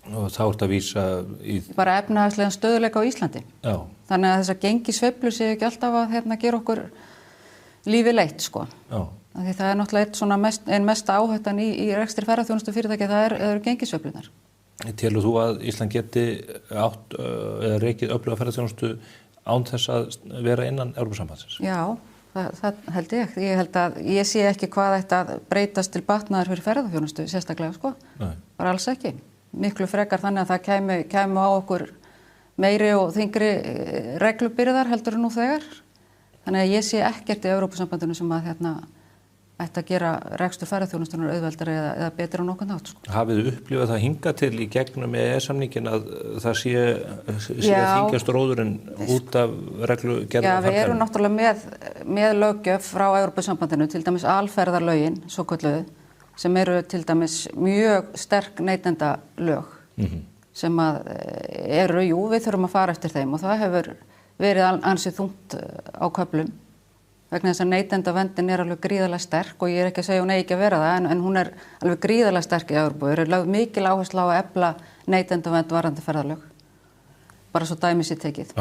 Og þá ert að vísa í bara efnahagslegan stöðuleika á Íslandi. Já. Þannig að þessar gengisveiflur séu ekki alltaf að gera okkur lífið leitt sko. Já. Því það er náttúrulega ein mesta áhættan í rekstri ferðaþjónustu fyrirtækja, það eru gengisveiflunar. Telur þú að Ísland geti átt eða rekið öfluga ferðaþjónustu án þess að vera innan Evrópusambandsins? Já, það held ég. Ég held að ég sé ekki hvað ætti að breytast til batnaðar fyrir ferðaþjónustu sérstaklega sko. Nei. Bara alls ekki. Miklu frekar þannig að það kæmu á okkur meiri og þyngri reglubyrðar heldur en nú þegar. Þannig að ég sé ekkert í Evrópusambandinu sem að ætti að gera rekstur ferðaþjónustunnar auðveldari eða betur á nokkurn hátt. Sko. Hafið þið upplifað það hingað til í gegnum EES-samningin að það sé þyngjast róðurinn út af reglugerðar? Já, við erum náttúrulega með löggjöf frá Evrópusambandinu, til dæmis alferðarlögin, svokölluðu, sem eru til dæmis mjög sterk neytendalög sem að eru, jú, við þurfum að fara eftir þeim og það hefur verið ansið þungt á köflum vegna þess að neytendaverndin er alveg gríðarlega sterk og ég er ekki að segja hún eigi ekki að vera það en hún er alveg gríðarlega sterk í Evrópu. Það er lögð mikil áhersla á að efla neytendavernd varðandi ferðalög. Bara svo dæmi sér tekið.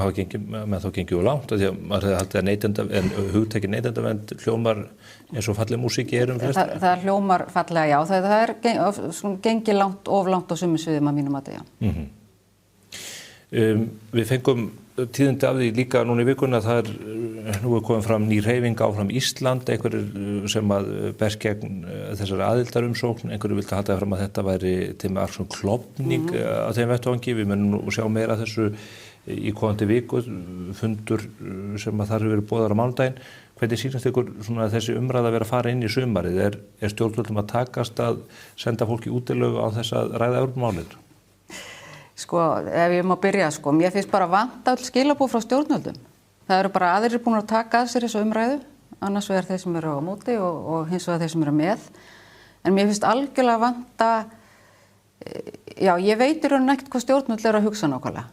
Menn þá gengið langt því að maður hefði haldið að hugtæki neytendavernd hljómar eins og falleg músík í eyrum flestra. Það hljómar fallega, já. Það er gengið langt, of langt á sumum sviðum að mínum mati, já. Við fengum tíðindi af því líka núna í vikuna að nú er komið fram ný hreyfing áfram Ísland, einhverjir sem að berst gegn þessari aðildarumsókn, einhverjir vildi halda fram að þetta væri til með alls klofning á þeim vettvangi, við munum nú sjá meira af þessu í komandi viku, fundur sem að þar hefur verið boðar á mánudaginn. Hvernig sýnast ykkur svona þessi umræða að vera að fara inn í sumarið? Er stjórnvöldum að takast að senda fólk í útilegu á þess að ræða Evrópumálið? Sko, ef ég má byrja, sko, mér finnst bara vanta öll skilabúð frá stjórnvöldum. Það eru bara aðrir búin að taka að sér þessu umræðu, annars vegar þeir sem eru á móti og hins vegar þeir sem eru með. En mér finnst algjörlega vanta, já, ég veit í rauninni ekkert hvað stjórnvöld eru að hugsa nákvæmlega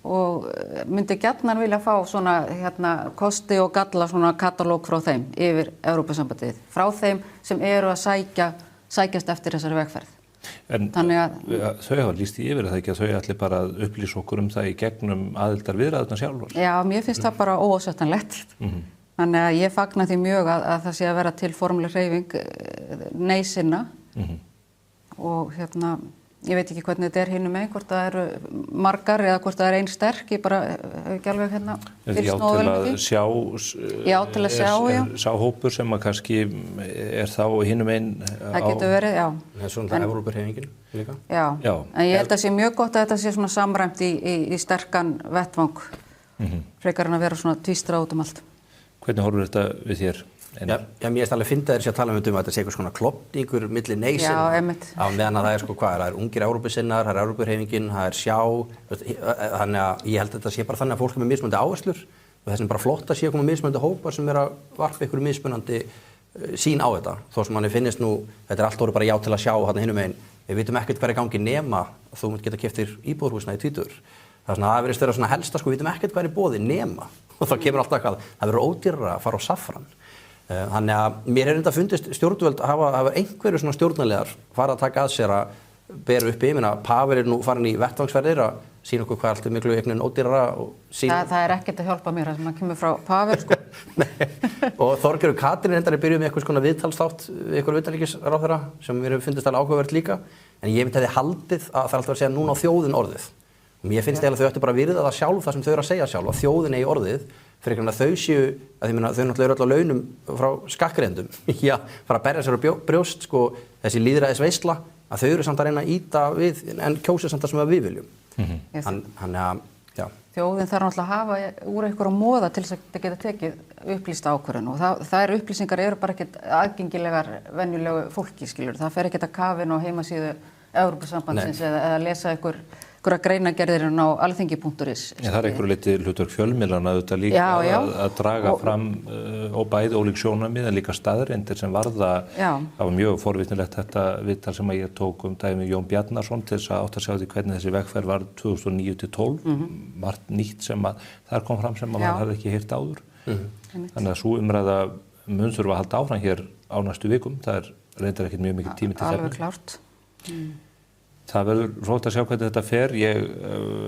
og myndi gjarnan vilja fá svona kosti og galla svona katalóg frá þeim yfir Evrópusambandið, frá þeim sem eru að sækjast eftir þessari vegferð. En þau hafa lýst í yfir það ekki að þau allir bara að upplýsa okkur það í gegnum aðildar viðræðurnar sjálfar? Já, mér finnst það bara óásættanlegt. Þannig að ég fagna því mjög að það sé að vera til formuleg hreyfing nei-sinna og ég veit ekki hvernig þetta er hinum með, hvort það eru margar eða hvort það er einn sterk, ég bara hef ekki alveg fylgst nógu vel með því. Já, til að sjá, já. Sá hópur sem að kannski er þá hinum einn á... Það getur verið, já. Það er svona Evrópuhreyfingin líka. Já, en ég held að sé mjög gott að þetta sé svona samræmt í sterkan vettvang, frekar en að vera svona tvístra út allt. Hvernig horfur þetta við þér? Já, mér er alveg fyndið að tala um að þetta sé eitthvað svona klofningur milli nei-sinna. Já, einmitt. Á meðan að það er það er ungir Evrópusinnar, það er Evrópuhreyfingin, það er sjá, þannig að ég held að þetta sé bara þannig að fólk er með mismunandi áherslur og þess vegna bara flott að sé koma mismunandi hópar sem er að varpa ykkur mismunandi sín á þetta. Þó sem manni finnist nú, þetta er allt orðið bara já til að sjá þarna hinum megin. Við vitum ekkert hvað er í gangi nema að þú munt geta keypt þér íbúðarhúsnæði í tvítugur. Það er svona að virðist vera svona helsta, við vitum ekkert hvað er í boði nema og þá kemur alltaf eitthvað, það verður ódýrara að fara á Safran. Þannig að mér er enda fundist stjórnvöld hafa einhverju svona stjórnarlegar fara að taka að sér að bera uppi. Ég meina, Pavel er nú farin í vettvangsferðir að sýna okkur hvað allt er miklu einhvern veginn ódýrara og sína... Það er ekkert að hjálpa mér, það sem að kemur frá Pavel, sko. Og Þorgerður Katrín endar byrjuð með eitthvað svona viðtalsþátt við ykkur utanríkisráðherra sem mér hefur fundist alveg áhugavert líka. En ég myndi hefði haldið að það er alltaf að segja núna á þjóðin orðið. Og mér finnst eiginlega þau ættu bara að virða það sjálf það sem þau eru að segja sjálf, að þjóðin eigi orðið, fyrir að þau séu, að þau náttúrulega eru öll á launum frá skakkgreiðendum, já, fara að berja sér á brjóst, sko, þessi lýðræðisveisla, að þau eru samt að reyna að ýta við, en kjósa samt það sem við viljum. Þannig að, já. Þjóðin þarf náttúrulega að hafa úr einhverjum móða til þess að það geta tekið upplýsta ákvörðun og það upplýsingar eru bara ekkert aðgengilegar venjulegu fólki, skilur. Það fer ekkert að kafin og heimasíðu Evrópusambandsins eða lesa einhverja greinagerðirinn á alþingi.is. Það er einhverju leyti hlutverk fjölmiðlana auðvitað líka að draga fram og bæði ólík sjónarmið en líka staðreyndir sem varða. Það var mjög forvitnilegt þetta viðtal sem ég tók dæmi Jón Bjarnason til þess að átta sig á því hvernig þessi vegferð var 2009-12, margt nýtt sem að þar kom fram sem að maður hafði ekki heyrt áður. Þannig að svo umræða mun þurfa að halda áfram hér á næstu vikum. Það er reyndar ekkert mjög mikið tími til það. Alveg klárt. Það verður fróðlegt að sjá hvernig þetta fer. Ég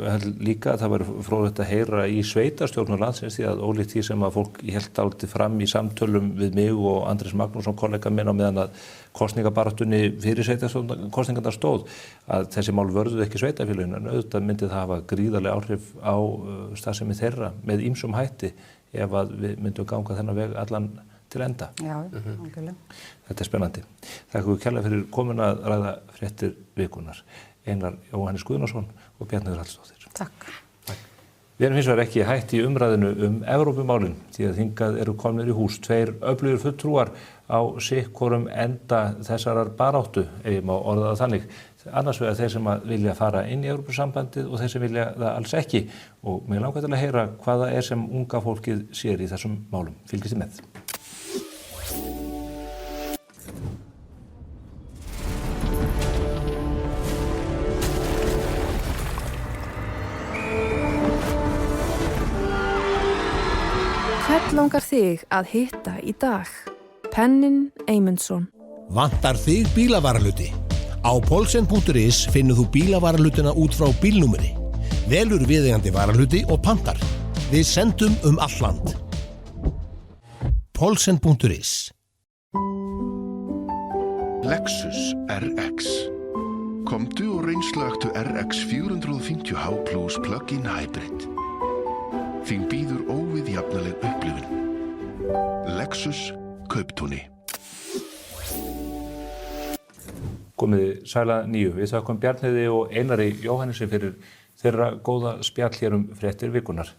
held líka að það verður fróðlegt að heyra í sveitarstjórnum landsins því að ólíkt því sem að fólk hélt álítið fram í samtölum við mig og Andrés Magnússon, kollega minn á meðan að kosningabaráttunni fyrir sveitarstjórnarkosningarnar stóð, að þessi mál vörðuðu ekki sveitarfélögin en auðvitað myndi það hafa gríðarleg áhrif á starfsemi þeirra með ýmsum hætti ef að við myndum ganga þennan veg allan til enda. Já, algjörlega. Þetta er spennandi. Þakka ykkur kærlega fyrir komuna að ræða fréttir vikunar. Einar Jóhannes Guðnason og Bjarnheiður Hallsdóttir. Takk. Við erum hins vegar ekki hætt í umræðinu Evrópumálin því að hingað eru komnir í hús tveir öflugir fulltrúar á sikkorum enda þessarar baráttu, ef ég má orða það þannig. Annars vegar þeir sem vilja fara inn í Evrópusambandið og þeir sem vilja það alls ekki. Og mig langar til að heyra hvað það er sem unga fólkið sér í þessum málum. Fylgist þið með. Hvern langar þig að hitta í dag? Pennin Eymundsson. Vantar þig bílavaraluti? Á Poulsen.is finnur þú bílavaralutuna út frá bílnúmeri. Velur viðeigandi varaluti og pantar. Við sendum all land. Poulsen.is. Lexus RX. Komdu og reynslagtu RX 450h Plus Plug-in Hybrid. Þín býður óviðjafnaleg upplifun. Lexus Kauptúni. Komið sæla nýju. Við þakkum Bjarnheiði og Einari Jóhannesi fyrir þeirra góða spjall hér fréttir vikunar.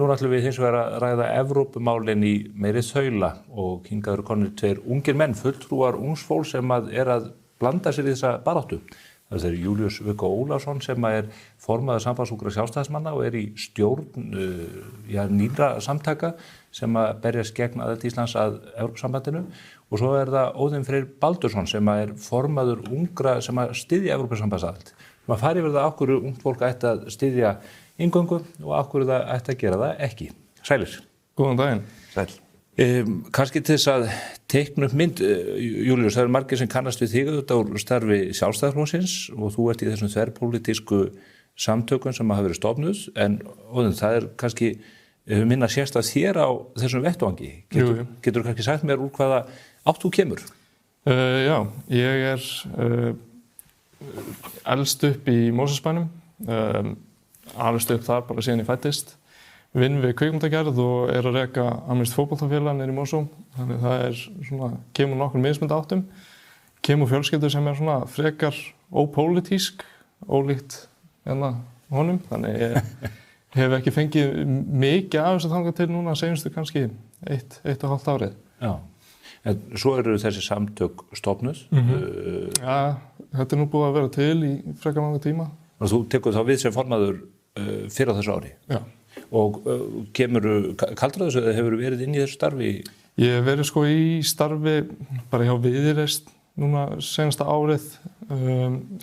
Nú ætlum við hins vegar að ræða Evrópumálin í meiri þaula og hingað eru komnir tveir ungir menn, fulltrúar ungs fólks sem að blanda sér í þessa baráttu. Það er Júlíus Viggo Ólafsson sem er formaður Sambandsúkra sjálfstæðismanna og er í stjórn nýrra samtaka sem að berjast gegn aðild Íslands að Evrópusambandinu og svo er það Óðinn Freyr Baldursson sem er formaður ungra sem að styðja Evrópusambandsaðild. Maður fari yfir það okkur ungt fólk ætti að styðja inngöngu og okkur það ætti að gera það ekki. Sælir. Góðan daginn. Sæl. Kannski til þess að teikna upp mynd, Júlíus, það eru margir sem kannast við þig auðvitað úr starfi Sjálfstæðisflokksins og þú ert í þessum þverpólitísku samtökum sem hafa verið stofnuð, en Óðinn, það er kannski minna sérst að þér á þessum vettvangi. Getur þú kannski sagt mér úr hvaða átt þú kemur? Já, ég er elst upp í Mosfellsbænum, alveg upp þar bara síðan ég fæddist. Vinn við kvikmyndagerð og er að reka amerískt fótboltafélag niðri í Mosó. Þannig það er svona, kemur nokkur mismunandi áttum. Kemur fjölskyldu sem er svona frekar ópólitísk, ólíkt honum. Þannig ég hef ekki fengið mikið af þessu þangað til núna seinustu kannski 1,5 árið. Já, en svo eru þessi samtök stofnuð. Ja, þetta er nú búið að vera til í frekar langa tíma. Og þú tekur þá við sem formaður fyrir á þessu ári? Já. Og kaldur þessu eða hefur verið inn í þessu starfi? Ég hef verið sko í starfi bara hjá Viðreisn núna senasta árið,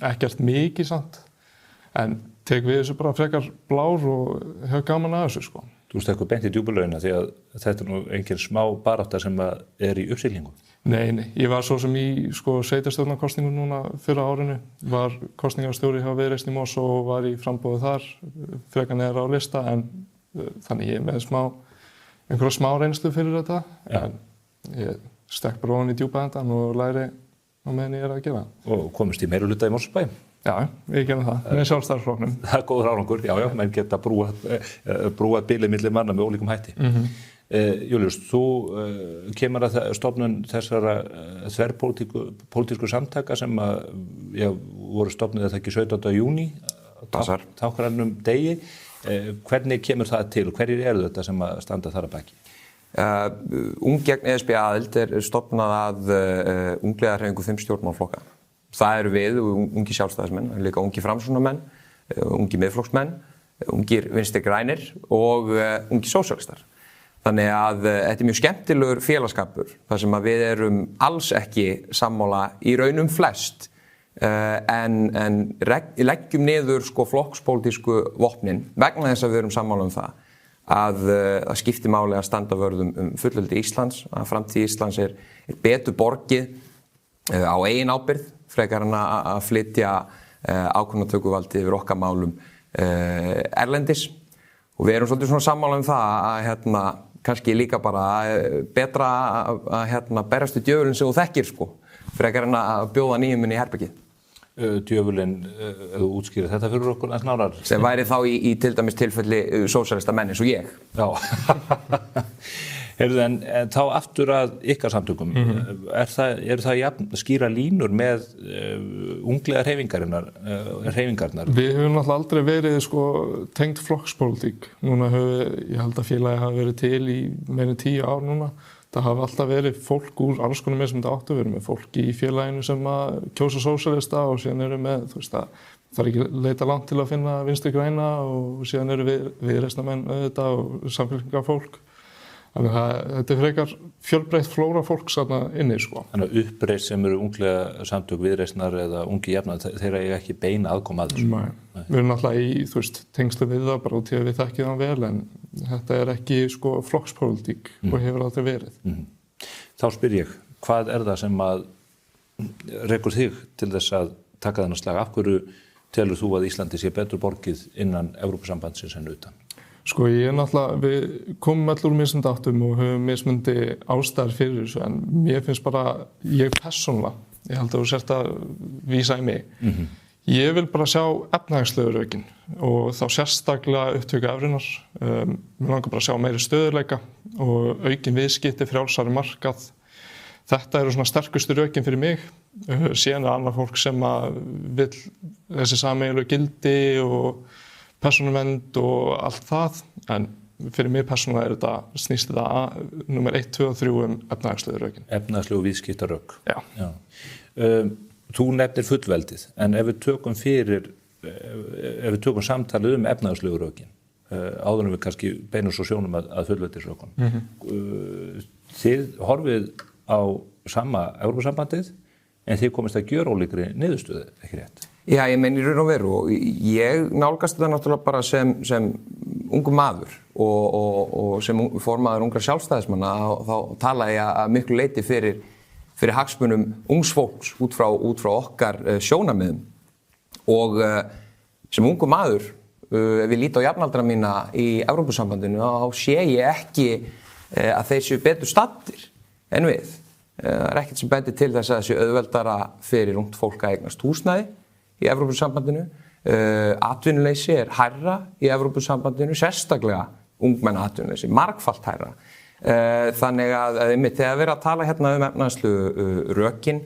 ekkert mikið samt, en tek við þessu bara frekar blár og hef gaman að þessu sko. Þú stekkur beint í djúpulaugina því að þetta er nú engin smá barátta sem er í uppsiglingu. Nei, ég var svo sem í sko sveitarstjórnarkosningu núna fyrra árinu, var kosningarstjóri hjá Viðreisn í Mosó og var í framboði þar, frekar neðar á lista, en þannig ég er með einhverja smá reynslu fyrir þetta, en ég stekk bara ofan í djúpa endan og læri á meðan ég er að gera. Og komist í meirihluta í Mosfellsbæ? Já, ég gerði það, með Sjálfstæðisflokknum. Það er góður árangur, já, menn geta brúað bilið milli manna með ólíkum hætti. Júlíus, þú kemur að stofnun þessara þverpólitísku samtaka sem voru stofnuð eða ekki 17. júní, táknrænum degi. Hvernig kemur það til og hverjir eru þetta sem að standa þar að baki? Ung gegn ESB aðild er stofnað að ungliðahreyfingu 5 stjórnmálaflokka. Það eru við, ungi sjálfstæðismenn, líka ungi framsóknarmenn, ungi miðflokksmenn, ungir vinstri grænir og ungi sósíalistar. Þannig að þetta er mjög skemmtilegur félagskapur þar sem að við erum alls ekki sammála í raunum flest en leggjum niður sko flokkspólitísku vopnin vegna þess að við erum sammála það að skipti máli að standa vörð fullveldi Íslands, að framtíð Íslands er betur borgið á eigin ábyrgð frekar en að flytja ákvörðunartökuvaldið yfir okkar málum erlendis og við erum svolítið svona sammála það að kannski líka bara betra að berjast við djöfulinn sem þú þekkir sko, frekar en að bjóða nýjum inn í herbergið. Djöfulinn, ef þú útskýrir þetta fyrir okkur aðeins nánar. Sem væri þá í til dæmis tilfelli sósíalista menn eins og ég. Já. Heyrðu, en þá aftur að ykkar samtökum, eru það jafn skýra línur með unglega hreyfingarnar? Við höfum náttúrulega aldrei verið sko tengd flokkspólitík. Núna ég held að félagi hafa verið til í meira en 10 ár núna. Það hafa alltaf verið fólk úr alls konar með sem þetta áttu, við erum með fólk í félaginu sem að kjósa sósíalista og síðan erum með, það er ekki leita langt til að finna vinstri græna og síðan eru viðreisnarmenn auðvitað og samfélkingafólk. Þannig að þetta er frekar fjölbreytt flóra fólks þarna inni sko. Þannig að uppreist sem eru unglega samtök viðreisnar eða ungi jafnar, þeirra eiga ekki beina aðkoma að þessu? Nei. Við erum náttúrulega í tengslu við það bara út í að við þekkjum það vel en Þetta ekki sko flokkspólitík og hefur aldrei verið. Þá spyr ég, hvað það sem að rekur þig til þess að taka þennan slag? Af hverju telur þú að Íslandi sé betur borgið innan Evrópusambandsins en utan? Sko ég náttúrulega, við komum allir úr mismunandi áttum og höfum mismunandi ástæður fyrir þessu, en mér finnst bara, ég persónulega, ég held að þú sért að vísa í mig, ég vil bara sjá efnahagslegu rökin og þá sérstaklega upptöku evrunar, mér langar bara að sjá meiri stöðuleika og aukin viðskipti, frjálsari markað. Þetta eru svona sterkustu rökin fyrir mig, síðan annað fólk sem að vill þessi sameiginlegu gildi og persónuvernd og allt það, en fyrir mig persónulega snýst þetta númer 1, 2 og 3 efnahagslegu rökin. Efnahagslegu viðskiptarök. Já. Þú nefnir fullveldið, en ef við tökum samtalið efnahagslegu rökin, áður en við kannski beinum svo sjónum að fullveldisrökun. Þið horfið á sama Evrópusambandið, en þið komist að gjörólíkri niðurstöðu, ekki rétt? Já, ég meina í raun og veru og ég nálgast þetta náttúrulega bara sem ungu maður og sem formaður ungra sjálfstæðismanna þá tala ég að miklu leyti fyrir hagsmunum ungs fólks út frá okkar sjónarmiðum og sem ungu maður ef ég lít á jafnaldra mína í Evrópusambandinu þá sé ég ekki að þeir séu betur staddir en við. Það er ekkert sem bendir til þess að það sé auðveldara fyrir ungt fólk að eignast húsnæði í Evrópusambandinu. Atvinnuleysi er hærra í Evrópusambandinu, sérstaklega ungmenna atvinnuleysi, margfalt hærra. Þannig að þegar við erum að tala hérna efnahagslegu rökin,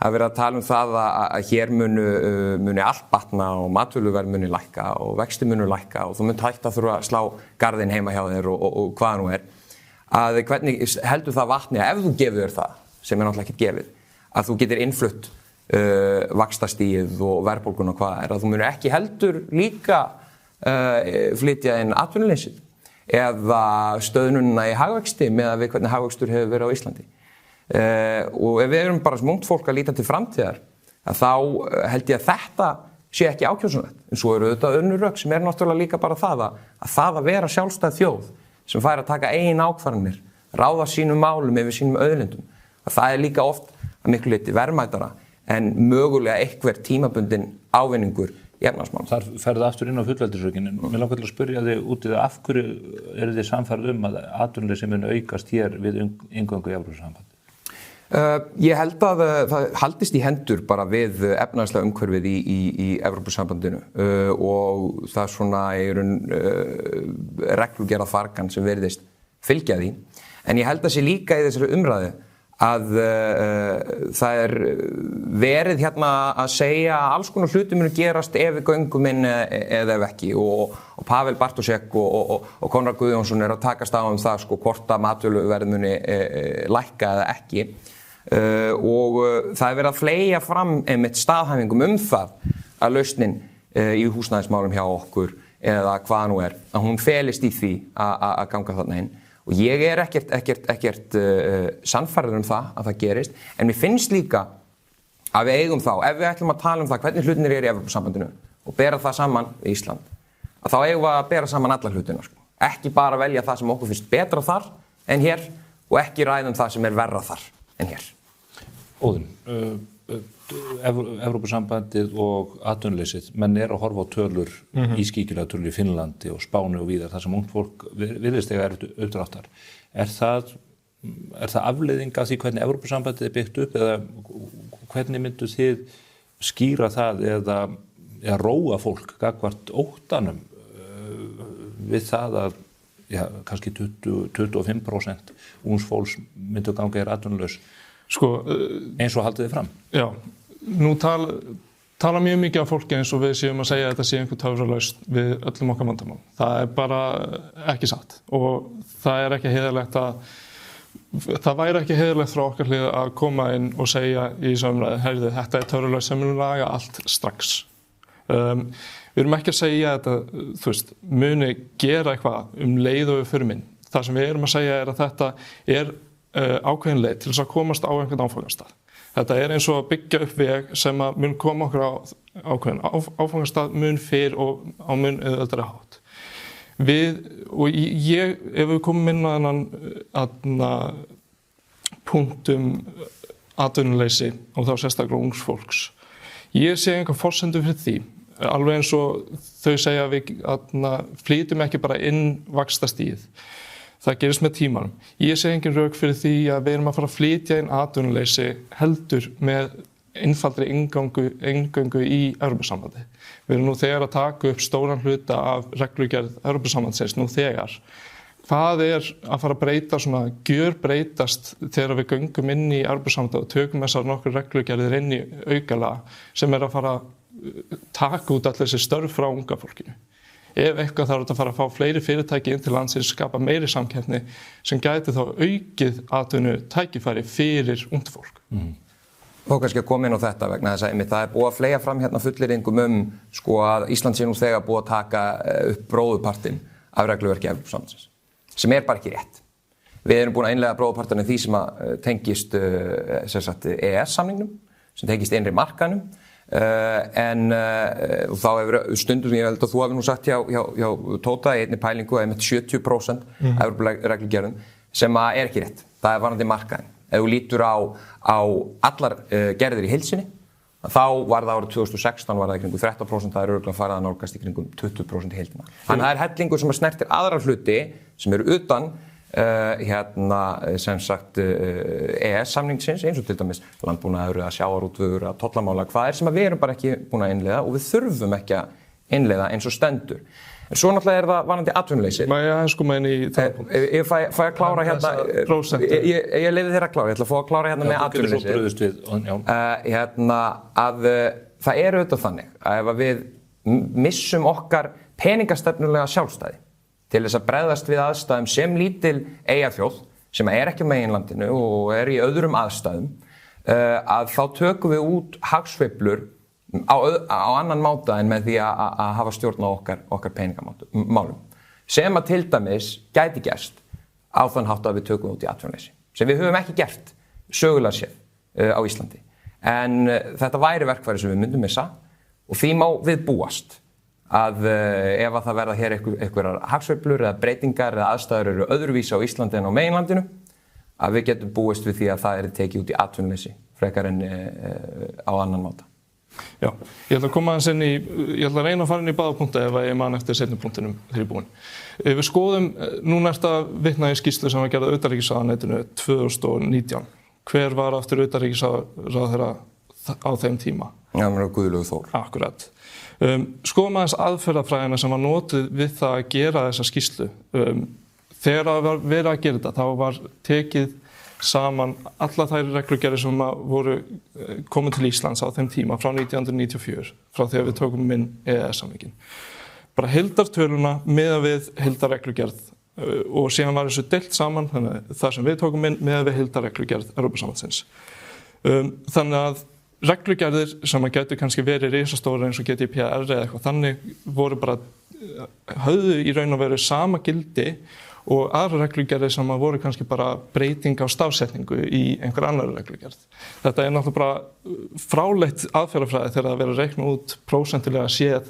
að vera að tala það að hér muni allt batna og matvöruverð muni lækka og vexti muni lækka og þú munt hægt að þurfa að slá garðinn heima hjá þér og hvað nú er. Að hvernig heldur það vatni að ef þú gefur þér það, sem er náttúrulega ekkert gefið, að þú getur innflutt vaxtastigið og verðbólguna hvað er, að þú munir ekki heldur líka flytja inn atvinnuleysið eða stöðnunina í hagvexti með að við hvernig hagvextur hefur verið á Íslandi. Og ef við erum bara sem ungt fólk að líta til framtíðar, að þá held ég að þetta sé ekki ákjósanlegt. En svo eru þetta önnur rök sem er náttúrulega líka bara það að vera sjálfstæð þjóð sem fær að taka eigin ákvarðanir, ráða sínum málum yfir sínum auðlindum. Að það er líka oft að miklu leyti verðmætara en mögulega eitthvað tímabundin ávinningur í efnahagsmálum. Þar ferðu aftur inn á fullveldisrökin, en mér langar til að spyrja þig út í það af hverju eru þið samfærð að atvinnuleysi muni aukast hér við inngöngu í Evrópusambandið? Ég held að það haldist í hendur bara við efnahagslega umhverfið í Evrópusambandinu og það er svona reglugerða fargan sem virðist fylgja því. En ég held að sé líka í þessari umræðu að það er verið hérna að segja að alls konar hluti munu gerast ef við göngum inn eða ef ekki og Pavel Bartošek og Konráð Guðjónsson að takast á það hvort að matvöruverð muni lækka eða ekki. Og það er verið að fleygja fram einmitt staðhæfingum það að lausnin í húsnæðismálum hjá okkur eða hvað nú er, að hún felist í því að ganga þarna inn. Og ég er ekkert sannfærður það að það gerist, en mér finnst líka að við eigum þá, ef við ætlum að tala það hvernig hlutinir eru í Evrópusambandinu og bera það saman við Ísland, að þá eigum við að bera saman alla hlutina. Ekki bara velja það sem okkur finnst betra þar en hér og ekki ræðum það sem er verra þar en hér. Óðinn, Evrópusambandið og atvinnuleysið, menn að horfa á tölur ískíkilega tölur í Finnlandi og Spáni og víðar, þar sem ungt fólk virðist eiga uppdráttar. Er það afleiðing af því hvernig Evrópusambandið er byggt upp eða hvernig myndu þið skýra það eða róa fólk gagnvart óttanum við það að kannski 25% ungs fólks myndu ganga atvinnulaus eins og haldið þið fram? Já, nú tala mjög mikið af fólki eins og við séum að segja að þetta sé einhver töfralausn við öllum okkar vandamál. Það er bara ekki satt og það er ekki heiðarlegt það væri ekki heiðarlegt frá okkar hlið að koma inn og segja í samræði, heyrðu, þetta er töfralausn sem mun laga allt strax. Við erum ekki að segja að þetta, muni gera eitthvað leið og við förum inn. Það sem við erum að segja er að þetta er ákveðin leið til þess að komast á einhvern áfangastað. Þetta er eins og að byggja upp veg sem að mun koma okkur á ákveðin áfangastað mun fyrr og á mun auðveldari hátt. ef við komum inn á þennan punktum atvinnuleysi og þá sérstaklega ungs fólks. Ég sé enga forsendur fyrir því, alveg eins og þau segja að við flytjum ekki bara inn vaxtastigið. Það gerist með tímanum. Ég sé engin rök fyrir því að við erum að fara að flytja inn atvinnuleysi heldur með einfaldri inngöngu í Evrópusambandið. Við erum nú þegar að taka upp stóran hluta af reglugerð Evrópusambandsins nú þegar. Hvað að fara að breyta gjörbreytast þegar við göngum inn í Evrópusambandið og tökum þessar nokkur reglugerðir inn í aukalega sem að fara að taka út allir þessi störf frá unga fólkinu. Ef eitthvað þarf að fara að fá fleiri fyrirtæki inn til landsins, skapa meiri samkeppni sem gæti þá aukið atvinnu tækifæri fyrir ungt fólk. Þó kannski að koma inn á þetta vegna þess að það búið að fleygja fram hérna fullyrðingum að Ísland sé nú þegar búið að taka upp bróðurpartinn af regluverki Evrópusambandsins, sem bara ekki rétt. Við erum búin að innleiða bróðurpartinn því sem að tengist EES-samningnum, sem tengist innri markanum, en þá hefur stundum, ég held að þú hafi nú sagt hjá Tóta í einni pælingu að 70% Evrópureglugerðum sem er ekki rétt. Það varðandi markaðinn. Ef þú lítur á allar gerðir í heilsinni, þá var það árið 2016 var það í kringum 13%, það örugglega farið að nálgast í kringum 20% í heildina. Þannig að það hellingur sem snertir aðra hluti sem eru utan sem sagt EES-samningsins, eins og til dæmis landbúnaður, sjávarútvegur, tollamála, hvað sem við erum bara ekki búin að innleiða og við þurfum ekki að innleiða eins og stendur. En svo náttúrulega það varðandi atvinnuleysi. Má ég aðeins koma inn í það? Ég fæ að klára hérna, ég leyfi þér að klára, ég ætla að fá að klára hérna með atvinnuleysi. Að það auðvitað þannig að ef við missum okkar peningastefnulega sjálfstæði til þess að bregðast við aðstæðum sem lítil eyjaþjóð sem ekki á meginlandinu og í öðrum aðstæðum, að þá tökum við út hagsveiflur á annan máta en með því að hafa stjórn á okkar peningamálum. Sem að til dæmis gæti gerst á þann hátt að við tökum út í atvinnuleysi, sem við höfum ekki gert sögulega séð á Íslandi. En þetta væri verkfæri sem við myndum missa og því má við búast að ef að það verða hér einhverjar hagsveiflur eða breytingar eða aðstæður eru öðruvísi á Íslandi en á meginlandinu, að við getum búist við því að það tekið út í atvinnuleysi frekar en á annan máta. Já, ég ætla að koma aðeins inn ég ætla að reyna að fara inn í báða punkta ef ég man eftir seinni punktinum þegar ég er búinn. Ef við skoðum, núna að vitna í skýrslu sem var gerð á utanríkisráðuneytinu 2019. Hver var aftur utanríkisráðherra á þeim tíma? Já, það var Guðlaugur Þór. Akkurat. Skoðum aðeins aðferðafræðina sem var notuð við það að gera þessa skýrslu. Þegar það var verið að gera þetta, þá var tekið saman alla þær reglugerðir sem voru komin til Íslands á þeim tíma frá 1994, frá þegar við tókum inn EES-samninginn. Bara heildartöluna miðað við heildarreglugerð og síðan var þessu deilt saman, þannig að það sem við tókum inn miðað við heildarreglugerð Evrópusambandsins. Þannig að reglugerðir sem að gætu kannski verið risastóra eins og GDPR eða eitthvað þannig voru bara höfðu í raun og veru sama gildi og aðra reglugerðir sem að voru kannski bara breyting á stafsetningu í einhver annar reglugerð. Þetta náttúrulega bara fráleitt aðferðafræði þegar það verið að reikna út prósentulega séð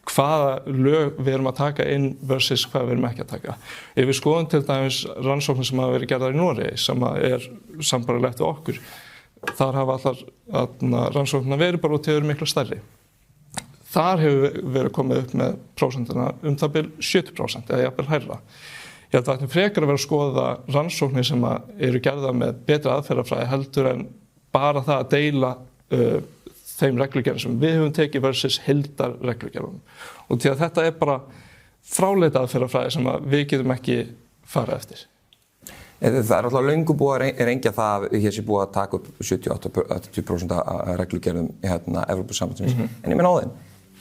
hvaða lög við erum að taka inn versus hvað við erum ekki að taka. Ef við skoðum til dæmis rannsóknir sem hafa verið gerðar í Noregi sem sambarlegt við okkur, þar hafa allar rannsóknirnar verið bara út í miklu stærri. Þar hefur verið komið upp með prósentuna það bil 70% eða jafnvel hærra. Ég held að þetta frekar að vera að skoða rannsóknir sem eru gerðar með betra aðferðafræði heldur en bara það að deila þeim reglugerðum sem við höfum tekið versus heildarreglugerðunum. Og því að þetta bara fráleita aðferðafræði sem við getum ekki fara eftir. Það alltaf löngu búið að rengja það að hér sé búið að taka upp 70-80% af reglugerðum í Evrópusambandsins. En ég meina á þeim,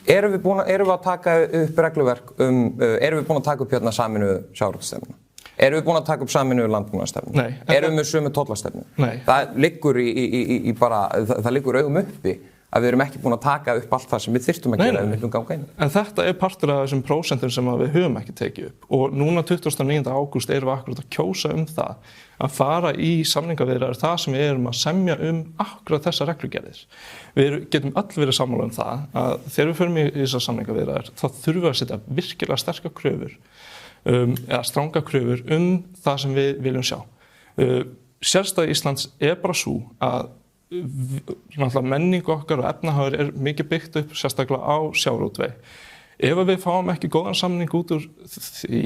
erum við að taka upp regluverk erum við búin að taka upp sameinuðu sjávarútvegsstefnuna? Erum við búin að taka upp sameinuðu landbúnaðarstefnu? Nei. Erum við með sömu tollastefnu? Nei. Það liggur það liggur augum uppi að við erum ekki búin að taka upp allt það sem við þyrftum að gera ef við myndum ganga inn. En þetta partur af þessum prósentum sem við höfum ekki tekið upp og núna 29. ágúst erum við akkurat að kjósa það að fara í samningaviðræður það sem við erum að semja akkurat þessar reglugerðir. Við getum öll verið sammála það að þegar við förum í þessar samningaviðræður þá þurfum við að setja virkilega sterkar kröfur eða stranga kröfur það sem við viljum sjá. Sérstæða Íslands bara svo að menning okkar og efnahagur mikið byggt upp sérstaklega á sjávarútvegi. Ef við fáum ekki góðan samning út úr því,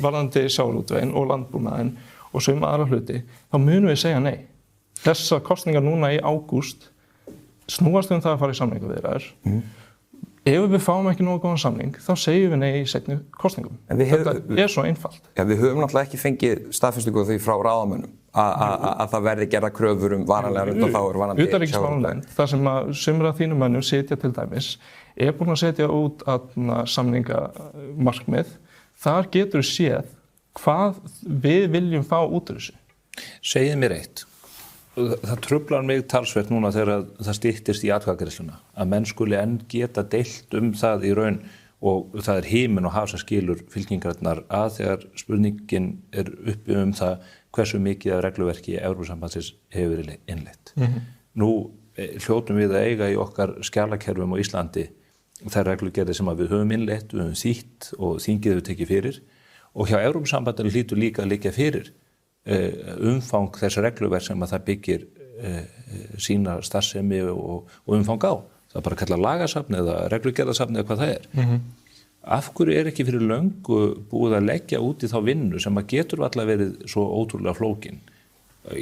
varðandi sjávarútveginn og landbúnaðinn og suma aðra hluti, þá munum við segja nei. Þessar kosningar núna í ágúst snúast það að fara í samningaviðræður. Ef við fáum ekki nógu góðan samning, þá segjum við nei í seinni kosningum. Þetta svo einfalt. Ja, við höfum náttúrulega ekki fengið staðfestingu því frá ráðamönnum að það verði gerða kröfur varanlegar undanþágur varðandi utanríkismálanefnd, þar sem að sumra af þínum mönnum sitja til dæmis, búin að setja út samningamarkmið. Þar getur við séð hvað við viljum fá út úr þessu. Segið mér eitt. Það truflar mig talsvert núna þegar það styttist í atkvæðagreiðsluna að menn skuli enn geta deilt það í raun og það himinn og haf sem skilur fylkingarnar að þegar spurningin uppi það hversu mikið af regluverki Evrópusambandsins hefur verið innleitt. Nú hljótum við að eiga í okkar skjalakerfum á Íslandi þær reglugerðir sem við höfum innleitt, við höfum þýtt og þingið hefur tekið fyrir og hjá Evrópusambandinu hlýtur líka að liggja fyrir umfang þess regluverk sem að það byggir sína starfsemi og umfang á. Það bara kalla lagasafn eða reglugerðasafn eða hvað það Af hverju ekki fyrir löngu búið að leggja út í þá vinnu sem að getur alltaf verið svo ótrúlega flókin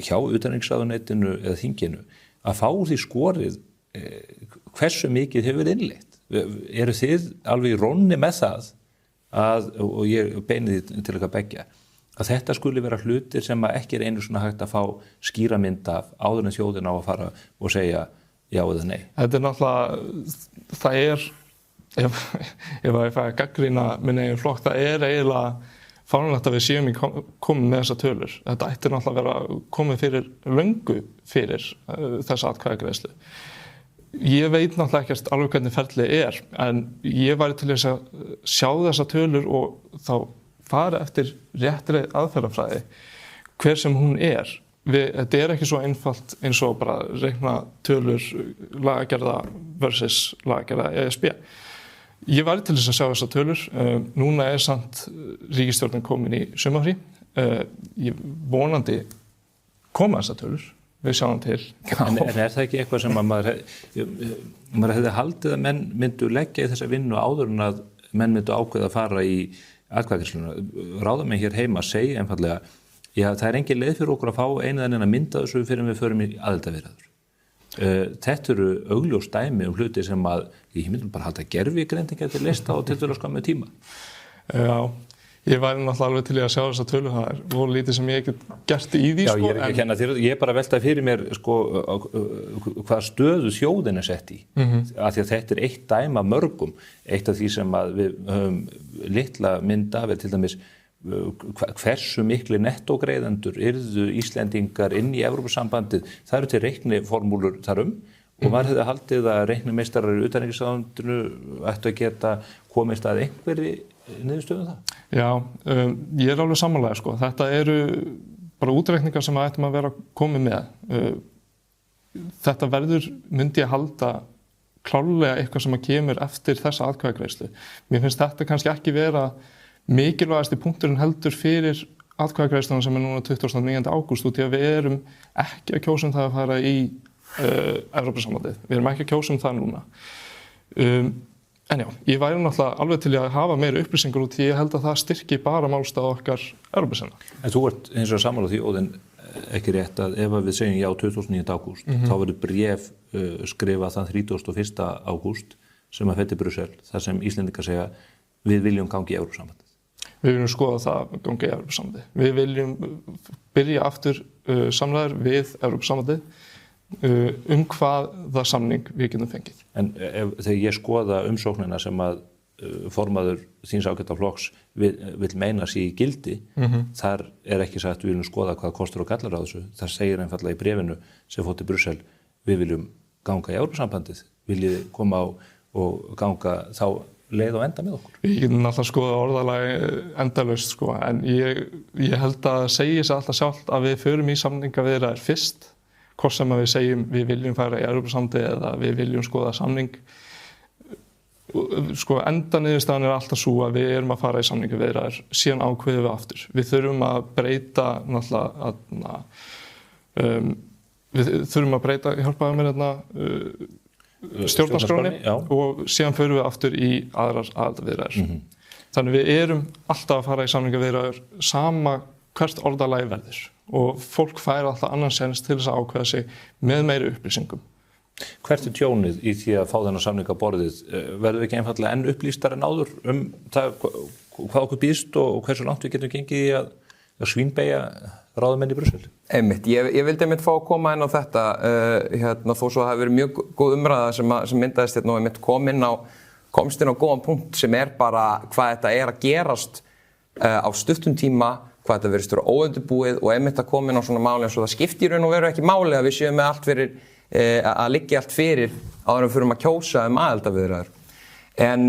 hjá utanríkisráðuneytinu eða þinginu að fá því skorið hversu mikið hefur innleitt. Eru þið alveg í rónni með það og ég beini því til eitthvað beggja að þetta skuli vera hlutir sem að ekki einu svona hægt að fá skýra mynd af áður en þjóðin á að fara og segja já eða nei. Þetta náttúrulega, það ef ég fæ að gagnrýna minn eigin flokk, það eiginlega fáránlegt að við séum komin með þessar tölur. Þetta ætti náttúrulega að vera komið fyrir löngu fyrir þessa atkvæðagreiðslu. Ég veit náttúrulega ekkert alveg hvernig ferlið en ég væri til þess að sjá þessar tölur og þá fara eftir réttri aðferðafræði hver sem hún Þetta ekki svo einfalt eins og bara reikna tölur lagagerða versus lagagerða ESB. Ég væri til þess að sjá þessar tölur. Núna samt ríkisstjórnin komin í sumarfrí. Ég vonandi koma þessar tölur. Við sjáum til. En það ekki eitthvað sem að maður hefði haldið að menn myndu leggja í þessa vinnu áður en að menn myndu ákveða að fara í atkvæðagreiðsluna? Ráðamenn hér heima segja einfallega já, það engin leið fyrir okkur að fá einu eða neina mynd af þessu fyrir við förum í aðildarviðræður. Þetta eru augljós dæmi hluti sem að ég myndum bara halda gervigreining gæti leyst á tiltölulega skömmu tíma. Já, ég væri náttúrulega alveg til í að sjá þessa tölu, það voru lítið sem ég get gert í því. Já, ég ekki að kenna þér, ég bara veltaði fyrir mér hvaða stöðu þjóðin sett í. Af því að þetta eitt dæmi af mörgum, eitt af því sem að við höfum litla mynd af til dæmis hversu mikli nettógreiðendur yrðu Íslendingar inn í Evrópusambandið. Það eru til reikniformúlur þarum og maður hefði haldið að reiknimeistarar í utanríkisráðuneytinu ættu að geta komist að einhverri niðurstöðu það. Já, ég alveg sammála sko. Þetta eru bara útreikningar sem ættum að vera komið með. Þetta myndi ég halda klárlega eitthvað sem að kemur eftir þessa atkvæðagreiðslu. Mér finnst þetta kannski ekki vera mikilvægasti punkturinn heldur fyrir atkvæðagreiðsluna sem núna 29. ágúst út í að við erum ekki að kjósa það að fara í Evrópusambandið. Við erum ekki að kjósa það núna. En já, ég væri náttúrulega alveg til að hafa meira upplýsingar út því ég held að það styrki bara málstað okkar Evrópusinna. En þú ert hins vegar sammála því, Óðinn, ekki rétt að ef við segjum já 29. ágúst, þá verður bréf skrifað þann 31. ágúst sem að fer til Brussel, þar sem Íslendingar segja við viljum gangi í Evrópusambandið. Við viljum skoða það gangi í Evrópusambandið. Við viljum byrja aftur samræður við Evrópusambandið hvaða samning við getum fengið. En þegar ég skoða umsóknina sem að formaður þíns ágæta flokks vill meina sig í gildi, þar ekki sagt við viljum skoða hvað kostur og gallar á þessu. Það segir einfallega í bréfinu sem fór til Brussel, við viljum ganga í Evrópusambandið? Viljið þið koma á og ganga þá leið og enda með okkur? Ég get náttúrulega skoða orðalagi endalaust sko, en ég held að segja sér alltaf sjálft að við förum í samningaviðræður fyrst, hvort sem að við segjum við viljum fara í Evrópusambandið eða við viljum skoða samning. Sko endaniðurstaðan alltaf svo að við erum að fara í samningaviðræður, síðan ákveðum við aftur. Við þurfum að breyta náttúrulega við þurfum að breyta, hjálpaðu mér stjórnarskráni og síðan förum við aftur í aðrar aðildarviðræður. Þannig við erum alltaf að fara í samningaviðræður sama hvert orðalagi verður og fólk fær alltaf annan séns til þess að ákveða sig með meiri upplýsingum. Hvert tjónið í því að fá þennan samning á borðið? Verður við ekki einfallega enn upplýstar en áður það hvað okkur býðst og hversu langt við getum gengið í að svínbeygja ráðamenn í Brussel? Einmitt, ég vildi einmitt fá að koma inn á þetta þó svo það hafi verið mjög góð umræða sem myndaðist og einmitt komst inn á góðan punkt sem bara hvað þetta að gerast á stuttum tíma, hvað þetta verið stóra óundirbúið og einmitt að koma inn á svona máli eins og það skiptir í raun og veru ekki máli að við séum með allt fyrir að liggja allt fyrir áður en við förum að kjósa aðildarviðræður. En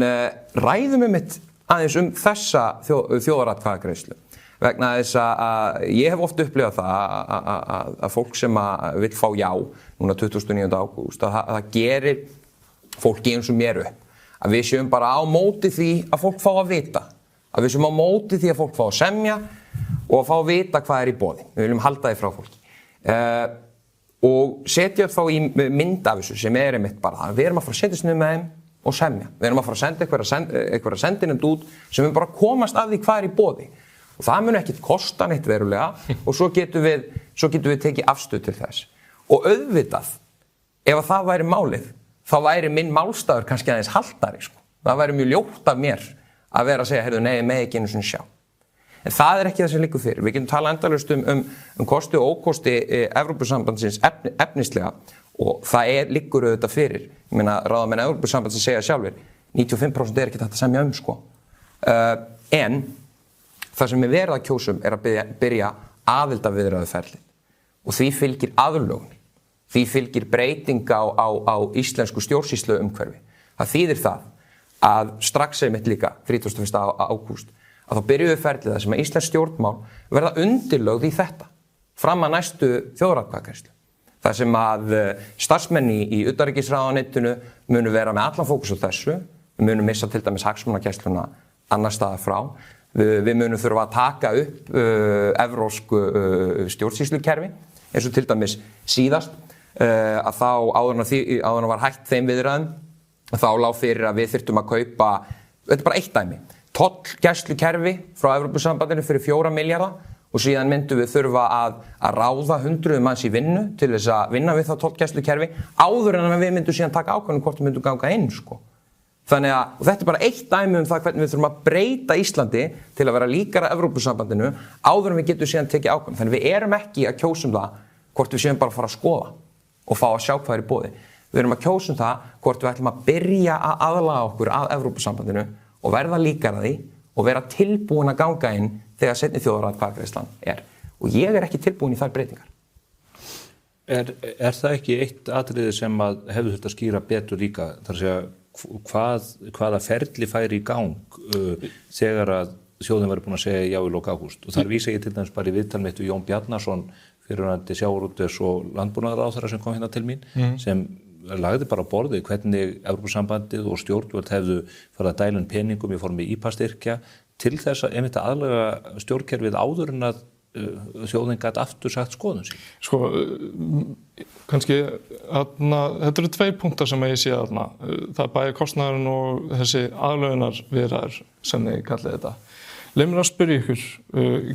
ræðum einmitt aðeins þessa þjóðaratkvæðagreiðslu. Vegna þess að ég hef oft upplifað það að fólk sem vill fá já núna 29. ágúst að það gerir fólki eins og mér upp. Að við séum bara á móti því að fólk fá að vita. Að við séum á móti því að fólk fá að semja og að fá að vita hvað í boði. Við viljum halda því frá fólki. Og setja upp þá í mynd af þessu sem einmitt bara að við erum að fara að setjast niður með þeim og semja. Við erum að fara að senda einhverja sendinefnd út sem við bara komast að því hvað í boði. Og það mun ekkert kosta neitt verulega og svo getum við tekið afstöð til þess. Og auðvitað, ef að það væri málið, þá væri minn málstaður kannski aðeins haltari. Sko. Það væri mjög ljótt af mér að vera að segja, heyrðu, nei, með ekki einu sinni sjá. En það ekki það sem liggur fyrir. Við getum talað endalaust um kosti og ókosti Evrópusambandsins efnislega og það liggur auðvitað fyrir. Ég meina, ráðamenn Evrópusambandsins segja sjálfir, 95% ekki þetta að semja sko. En það sem við verðum að kjósum að byrja aðildarviðræðuferlið og því fylgir aðlögun, því fylgir breyting á íslensku stjórnsýsluumhverfi. Það þýðir það að strax einmitt líka 31. ágúst að þá byrjuðu ferlið það sem að íslensk stjórnmál verða undirlögð í þetta fram að næstu þjóðaratkvæðagreiðslu. Það sem að starfsmenn í utanríkisráðuneytinu munu vera með allan fókus á þessu, við munum missa til dæmis hagsmunagæsluna annar staðar frá. Við munum þurfa að taka upp evrópsku stjórnsýslukerfi eins og til dæmis síðast að þá áður en var hætt þeim viðræðum þá lá fyrir að við þyrftum að kaupa, þetta bara eitt dæmi, tollgæslukerfi frá Evrópusambandinu fyrir 4 milljarða og síðan myndum við þurfa að ráða 100 manns í vinnu til þess að vinna við það tollgæslukerfi áður en við myndum síðan taka ákvörðun hvort við myndum ganga inn sko. Þannig að og þetta bara eitt dæmi það hvernig við þurfum að breyta Íslandi til að vera líkara Evrópusambandinu áður en við getum síðan tekið ákvörðun. Þannig við erum ekki að kjósa það hvort við séum bara að fara að skoða og fá að sjá hvað í boði. Við erum að kjósa það hvort við ætlum að byrja að aðlaga okkur að Evrópusambandinu og verða líkara því og vera tilbúin að ganga inn þegar seinni þjóðaratkvæðagreiðslan Og ég ekki tilbúin í þær breytingar. Það ekki eitt atriði sem að hefur þurft að skýra betur líka, þar að segja hvaða ferli færi í gang þegar að þjóðin væri búin að segja já í lok ágúst og þar vísa ég til dæmis bara í viðtal mitt við Jón Bjarnason fyrrverandi sjávarútvegs- og landbúnaðarráðherra sem kom hérna til mín sem lagði bara á borðið hvernig Evrópusambandið og stjórnvöld hefðu farið að dæla peningum í formi IPA-styrkja til þess að einmitt aðlaga stjórnkerfið áður en að þjóðin gat aftur sagt skoðun sín. Sko, kannski þetta eru 2 punktar sem ég sé þarna. Það er bæði kostnaðurinn og þessi aðlögunarviðræður sem þið kallið þetta. Leið mér að spyrja ykkur,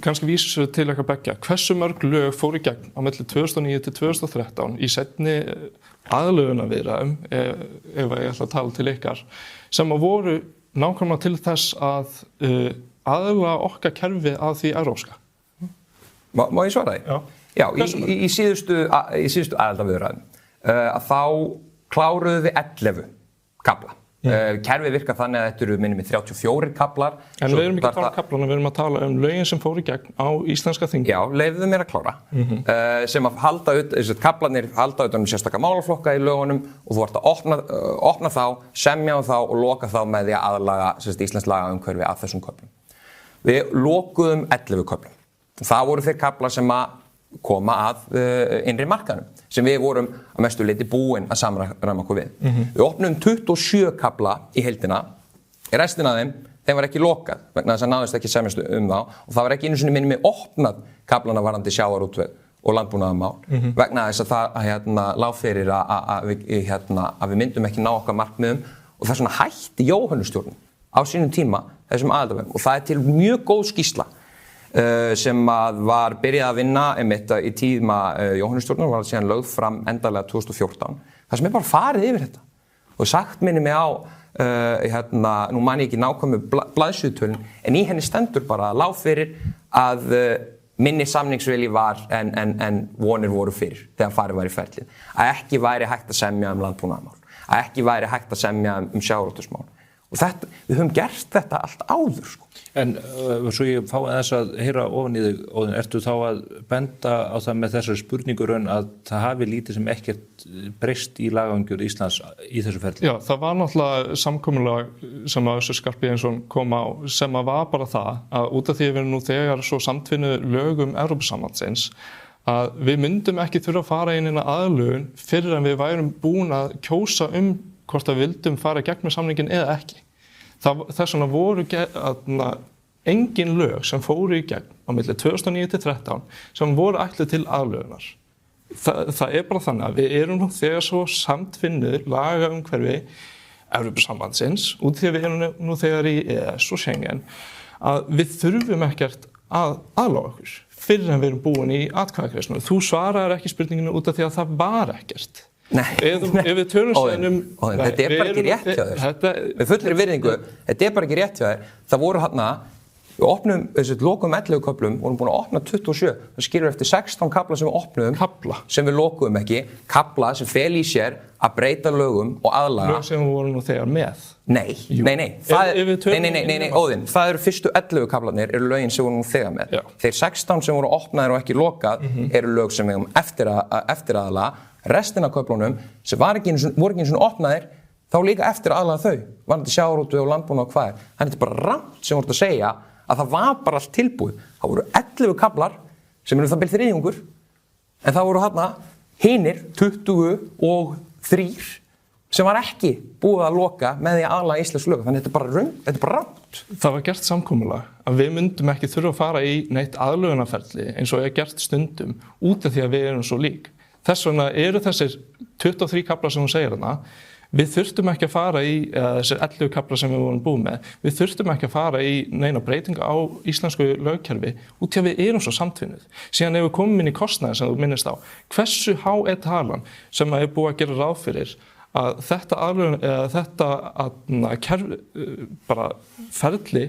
kannski vísa til eitthvað beggja. Hversu mörg lög fóru í gegn á milli 2009 til 2013 í seinni aðlögunarviðræðum, ef ég ætla að tala til ykkar, sem að voru nákvæmlega til þess að aðlaga okkar kerfi að því evrópska? Má ég svara því? Já, í síðustu aðildarviðræðum að þá kláruðu við 11 kafla Kerfið virkar þannig að þetta eru minnum 34 kaflar. En við erum ekki að tala um kaflana, við erum að tala um lögin sem fóru í gegn á íslenska þingi. Já, leyfðu mér að klára. Sem að halda kaflarnir halda utan sérstaka málaflokka í lögunum og þú ert að opna þá, semja þá og loka þá með því að aðlaga íslensk lagaumhverfi að þessum köflum. Við lokuðum 11 köflum. Það voru þeir kaflar sem að koma að innri markaðnum sem við vorum að mestu leyti búin að samræma okkur við. Við opnum 27 kafla í heildina, restina af þeim var ekki lokað vegna þess að náðist ekki semjast þá og það var ekki einu sinni minni með opnað kaflana varðandi sjávarútveg og landbúnaðarmál vegna þess að það lá fyrir að við myndum ekki ná okkar markmiðum og það svona hætti Jóhannustjórnin á sínum tíma þessum aðildarverðum og það til mjög góð skýrsla sem var byrjað að vinna einmitt í tíma Jóhannustjórnar var síðan lögð fram endanlega 2014 það sem bara farið yfir þetta og sagt minni mig á nú man ég ekki nákvæmu blaðsíðutölin en í henni stendur bara að lá fyrir að minni samningsvilji var en vonir voru fyrir þegar farið var í ferlið að ekki væri hægt að semja landbúnaðarmál að ekki væri hægt að semja sjávarútvegsmál og þetta, við höfum gert þetta allt áður sko. En svo ég fái þess að heyra ofan í þig, Óðinn, ertu þá að benda á það með þessari spurningur að það hafi lítið sem ekkert breyst í lagaumgjörð Íslands í þessu ferli? Já, það var náttúrulega samkomulag sem að Össur Skarphéðinsson kom á sem að var bara það að út af því að við erum nú þegar svo samtvinnu lögum Evrópusambandsins að við myndum ekki þurfa að fara inn í aðlögun fyrir en við værum búin að kjósa hvort að vildum fara gegn með samningin eða ekki. Þess vegna voru engin lög sem fóru í gegn á milli 2009-13 sem voru ætluð til aðlögunar. Það bara þannig að við erum nú þegar svo samtvinnur lagaumhverfi Evrópusambandsins út því að við erum nú þegar í EES og Schengen að við þurfum ekkert að aðlaga okkur fyrir en við erum búin í atkvæðagreiðslu. Þú svaraðir ekki spurninginu út af því að það var ekkert. Nei, ef við tölum þetta bara ekki rétt hjá þér með fullri virðingu, þetta bara ekki rétt hjá þér það voru við opnum lokum 11 köflum, vorum búin að opna 27 það skilur eftir 16 kafla sem við opnum sem við lokuðum ekki kafla sem fel í sér að breyta lögum og aðlaga lög sem við vorum nú þegar með nei, Óðinn, það eru fyrstu 11 kaflarnir eru lögin sem voru nú þegar með þeir 16 sem voru opnaðir og ekki lokað eru lög sem við höfum eftir aðlaga restina af köflunum sem voru ekki einu sinni opnaðir þá líka eftir aðlaga þau varðandi sjávarútveg og landbúnað og hvað þannig þetta bara rangt sem voru að segja að það var bara allt tilbúið það voru 11 kaflar sem eru það bil þriðjungur en það voru hinir 23 sem var ekki búið að loka með því að aðlaga íslensk lög þannig þetta er bara rangt Það var gert samkomulag að við myndum ekki þurfa að fara í neitt aðlögunarferli eins og er gert stundum út af því að við erum svo lík Þess vegna eru þessir 23 kaflar sem hún segir þarna, við þurftum ekki að fara í, eða þessir 11 kaflar sem við vorum búið með, við þurftum ekki að fara í neina breytinga á íslensku lögkerfi út til að við erum svo samtvinnuð. Síðan ef við komum inn í kostnaði sem þú minnist á, hversu há er talan sem er búið að gera ráð fyrir að þetta kerfi, bara ferli,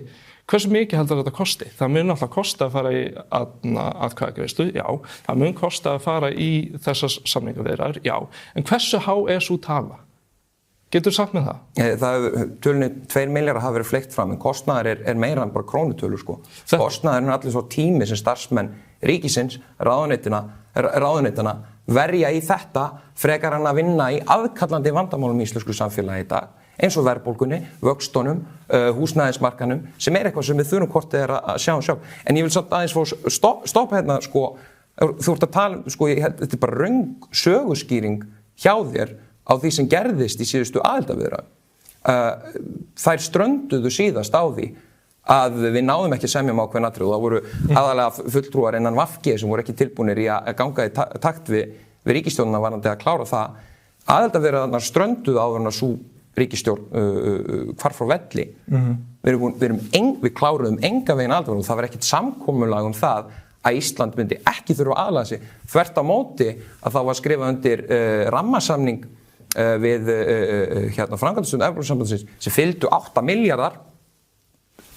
hversu mikið heldur þetta kosti? Það mun alltaf kosta að fara í atkvæðagreiðslu, já. Það mun kosta að fara í þessar samningaviðræður, já. En hversu há er sú tala? Getur sagt með það? Tölunni 2 milljarðar hafa verið fleygt fram, en kostnaður er meira en bara krónutölu, sko. Kostnaður er allir svo tími sem starfsmenn ríkisins, ráðuneytanna verja í þetta frekar en að vinna í aðkallandi vandamálum í íslensku samfélagi í dag. Eins og verðbólgunni, vöxtunum, húsnæðismarkanum, sem er eitthvað sem við þurfum hvort þeir að sjá. En ég vil samt aðeins fá stoppa hérna, sko, þú ert að tala, sko, þetta er bara röng söguskýring hjá þér á því sem gerðist í síðustu aðildarviðræðum. Þær strönduðu síðast á því að við náðum ekki að semja um ákveðin atriði og það voru aðalega fulltrúar innan VG sem voru ekki tilbúnir í að ganga í takt við ríkisstjórnina varðandi að klára það. Aðildarviðræðurnar strönduðu áður en að sú ríkisstjórn hvarf frá velli. Við kláruðum enga veginn aðildarviðræður og það var ekkert samkomulag um það að Ísland myndi ekki þurfa að aðlaga sig. Þvert á móti að það var skrifað undir rammasamning við framkvæmdastjórn Evrópusambandsins sem fylgdu 8 milljarðar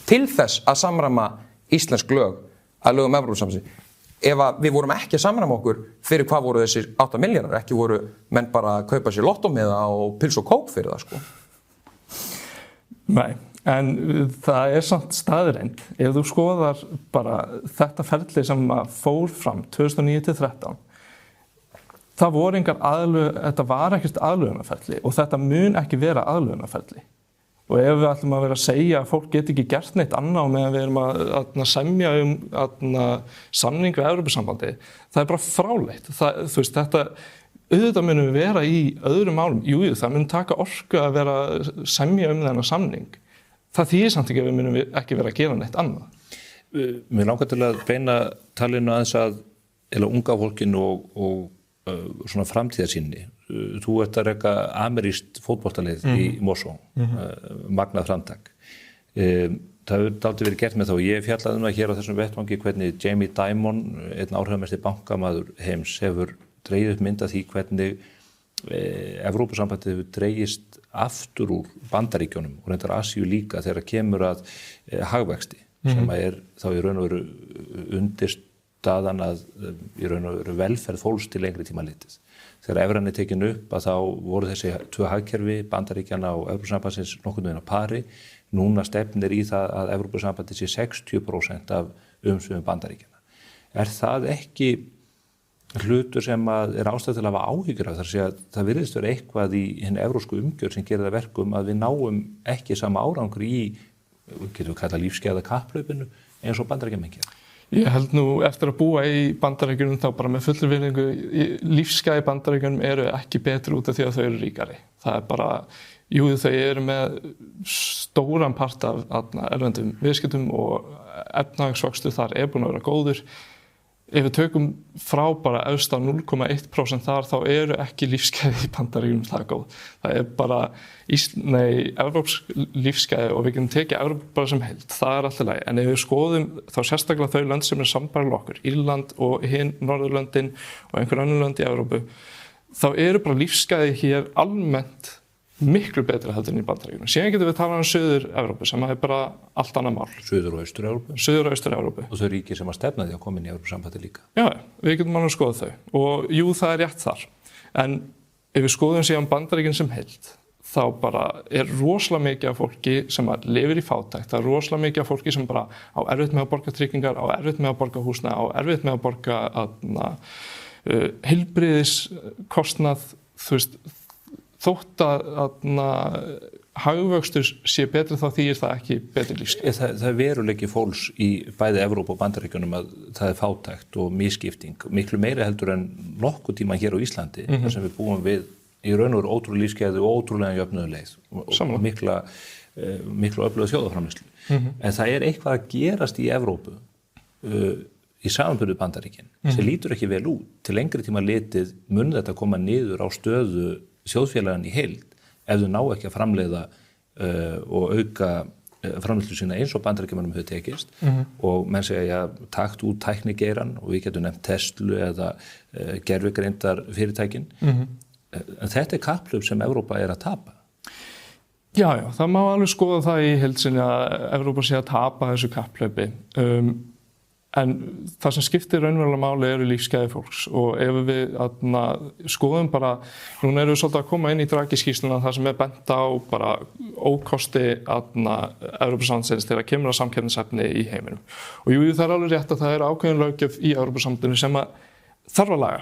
til þess að samræma íslensk lög að lögum Evrópusambandsins. Ef við vorum ekki að samræma okkur fyrir hvað voru þessir 8 milljarðar, ekki voru menn bara að kaupa sér lottómiða og pils og kók fyrir það, sko. Nei, en það samt staðreind. Ef þú skoðar bara þetta ferli sem fór fram 2009-13, það voru þetta var ekkert aðlögunarferli og þetta mun ekki vera aðlögunarferli. Og ef við ætlum að vera að segja að fólk get ekki gert neitt annað meðan við erum að semja samning við Evrópusambandið, það bara fráleitt. Þú veist, þetta auðvitað munum við vera í öðrum málum. Jú, það mun taka orku að vera að semja þennan samning. Það þýðir samt ekki að við munum ekki vera að gera neitt annað. Mér langar til að beina talinu aðeins að unga fólkinu og svona framtíðarsýnni. Þú ert að reka amerískt fótboltalið í Mosó, magnað framtak. Það hefur dálítið verið gert með þá. Ég fjallaði það hér á þessum vettvangi hvernig Jamie Dimon, einn áhrifamesti bankamaður heims, hefur dregið upp mynd af því hvernig Evrópusambandið hefur dregist aftur úr Bandaríkjunum og reyndar Asíu líka þegar kemur að hagvexti, sem þá í raun og veru undirstaðan að í raun og veru velferð fólks til lengri tíma litið. Þegar evran tekin upp að þá voru þessi tvö hagkerfi, Bandaríkjanna og Evrópusambandsins nokkurn veginn á pari. Núna stefnir í það að Evrópusambandið sé 60% af umsvifum Bandaríkjanna. Það ekki hlutur sem ástæða til að hafa áhyggjur af, þar að það virðist vera eitthvað í hinni evrópsku umgjörð sem gerir það verkum að við náum ekki sama árangur í, getum við kallað lífsgæða kapphlaupinu eins og Bandaríkjamenn gera? Ég held nú eftir að búa í Bandaríkjunum þá bara með fullri virðingu, lífsgæði í Bandaríkjunum eru ekki betri út af því að þau eru ríkari. Það bara, jú þau eru með stóran part af erlendum viðskiptum og efnahagsvöxtur þar búinn að vera góður. Ef við tökum frá bara efst á 0,1% þar þá eru ekki lífsgæði í Bandaríkjunum það góð. Það bara evrópsk lífsgæði og við getum tekið Evrópu bara sem heild, það alltaf lagi. En ef við skoðum þá sérstaklega þau lönd sem sambærileg okkur, Írland og hin Norðurlöndin og einhver önnur lönd í Evrópu, þá eru bara lífsgæði hér almennt miklu betra heldur en í Bandaríkjunum. Síðan getum við talað Suður-Evrópu sem bara allt annað mál. Suður- og Austur-Evrópu? Suður- og Austur-Evrópu. Og þau ríki sem stefna því að koma inn í Evrópusambandið líka? Já, við getum alveg skoðað þau. Og jú, það rétt þar. En ef við skoðum síðan Bandaríkjun sem heild, þá bara rosalega mikið af fólki sem lifir í fátækt. Það rosalega mikið af fólki sem bara á erfitt með að borga tryggingar, á erfitt með að borga húsnæði, á erfitt með að borga heilbrigðiskostnað, þú veist, þótt að hagvöxtur sé betri þá þýðir það ekki betri lífsgæði. Það veruleiki fólks í bæði Evrópu og Bandaríkjunum að það fátækt og misskipting, miklu meira heldur en nokkuð tíma hér á Íslandi, þar sem við búum við í raun og veru ótrúlega lífsgæði og ótrúlega jöfnuðarleið og miklu öfluga þjóðarframleiðslu. En það eitthvað að gerast í Evrópu í samanburði Bandaríkin sem lítur ekki vel út. Til lengri tíma litið mun þetta koma niður á stöðu þjóðfélagann í heild ef þau ná ekki að framleiða og auka framleiðslu sína eins og Bandaríkjamönnum hefur tekist og menn segja takt út tæknigeirann og við getum nefnt Tesla eða gervigreindar fyrirtækin. En þetta kapphlaup sem Evrópa að tapa. Já, það má alveg skoða það í heild sinni að Evrópa sé að tapa þessu kapphlaupi. En það sem skiptir raunverulega máli eru lífsgæði fólks og ef við skoðum bara, núna erum við svolítið að koma inn í Draghi-skýrsluna þar sem bent á bara ókosti Evrópusambandsins til að kemur að samkeppnishæfni í heiminum. Og jú, það alveg rétt að það ákveðin löggjöf í Evrópusambandinu sem þarf að laga.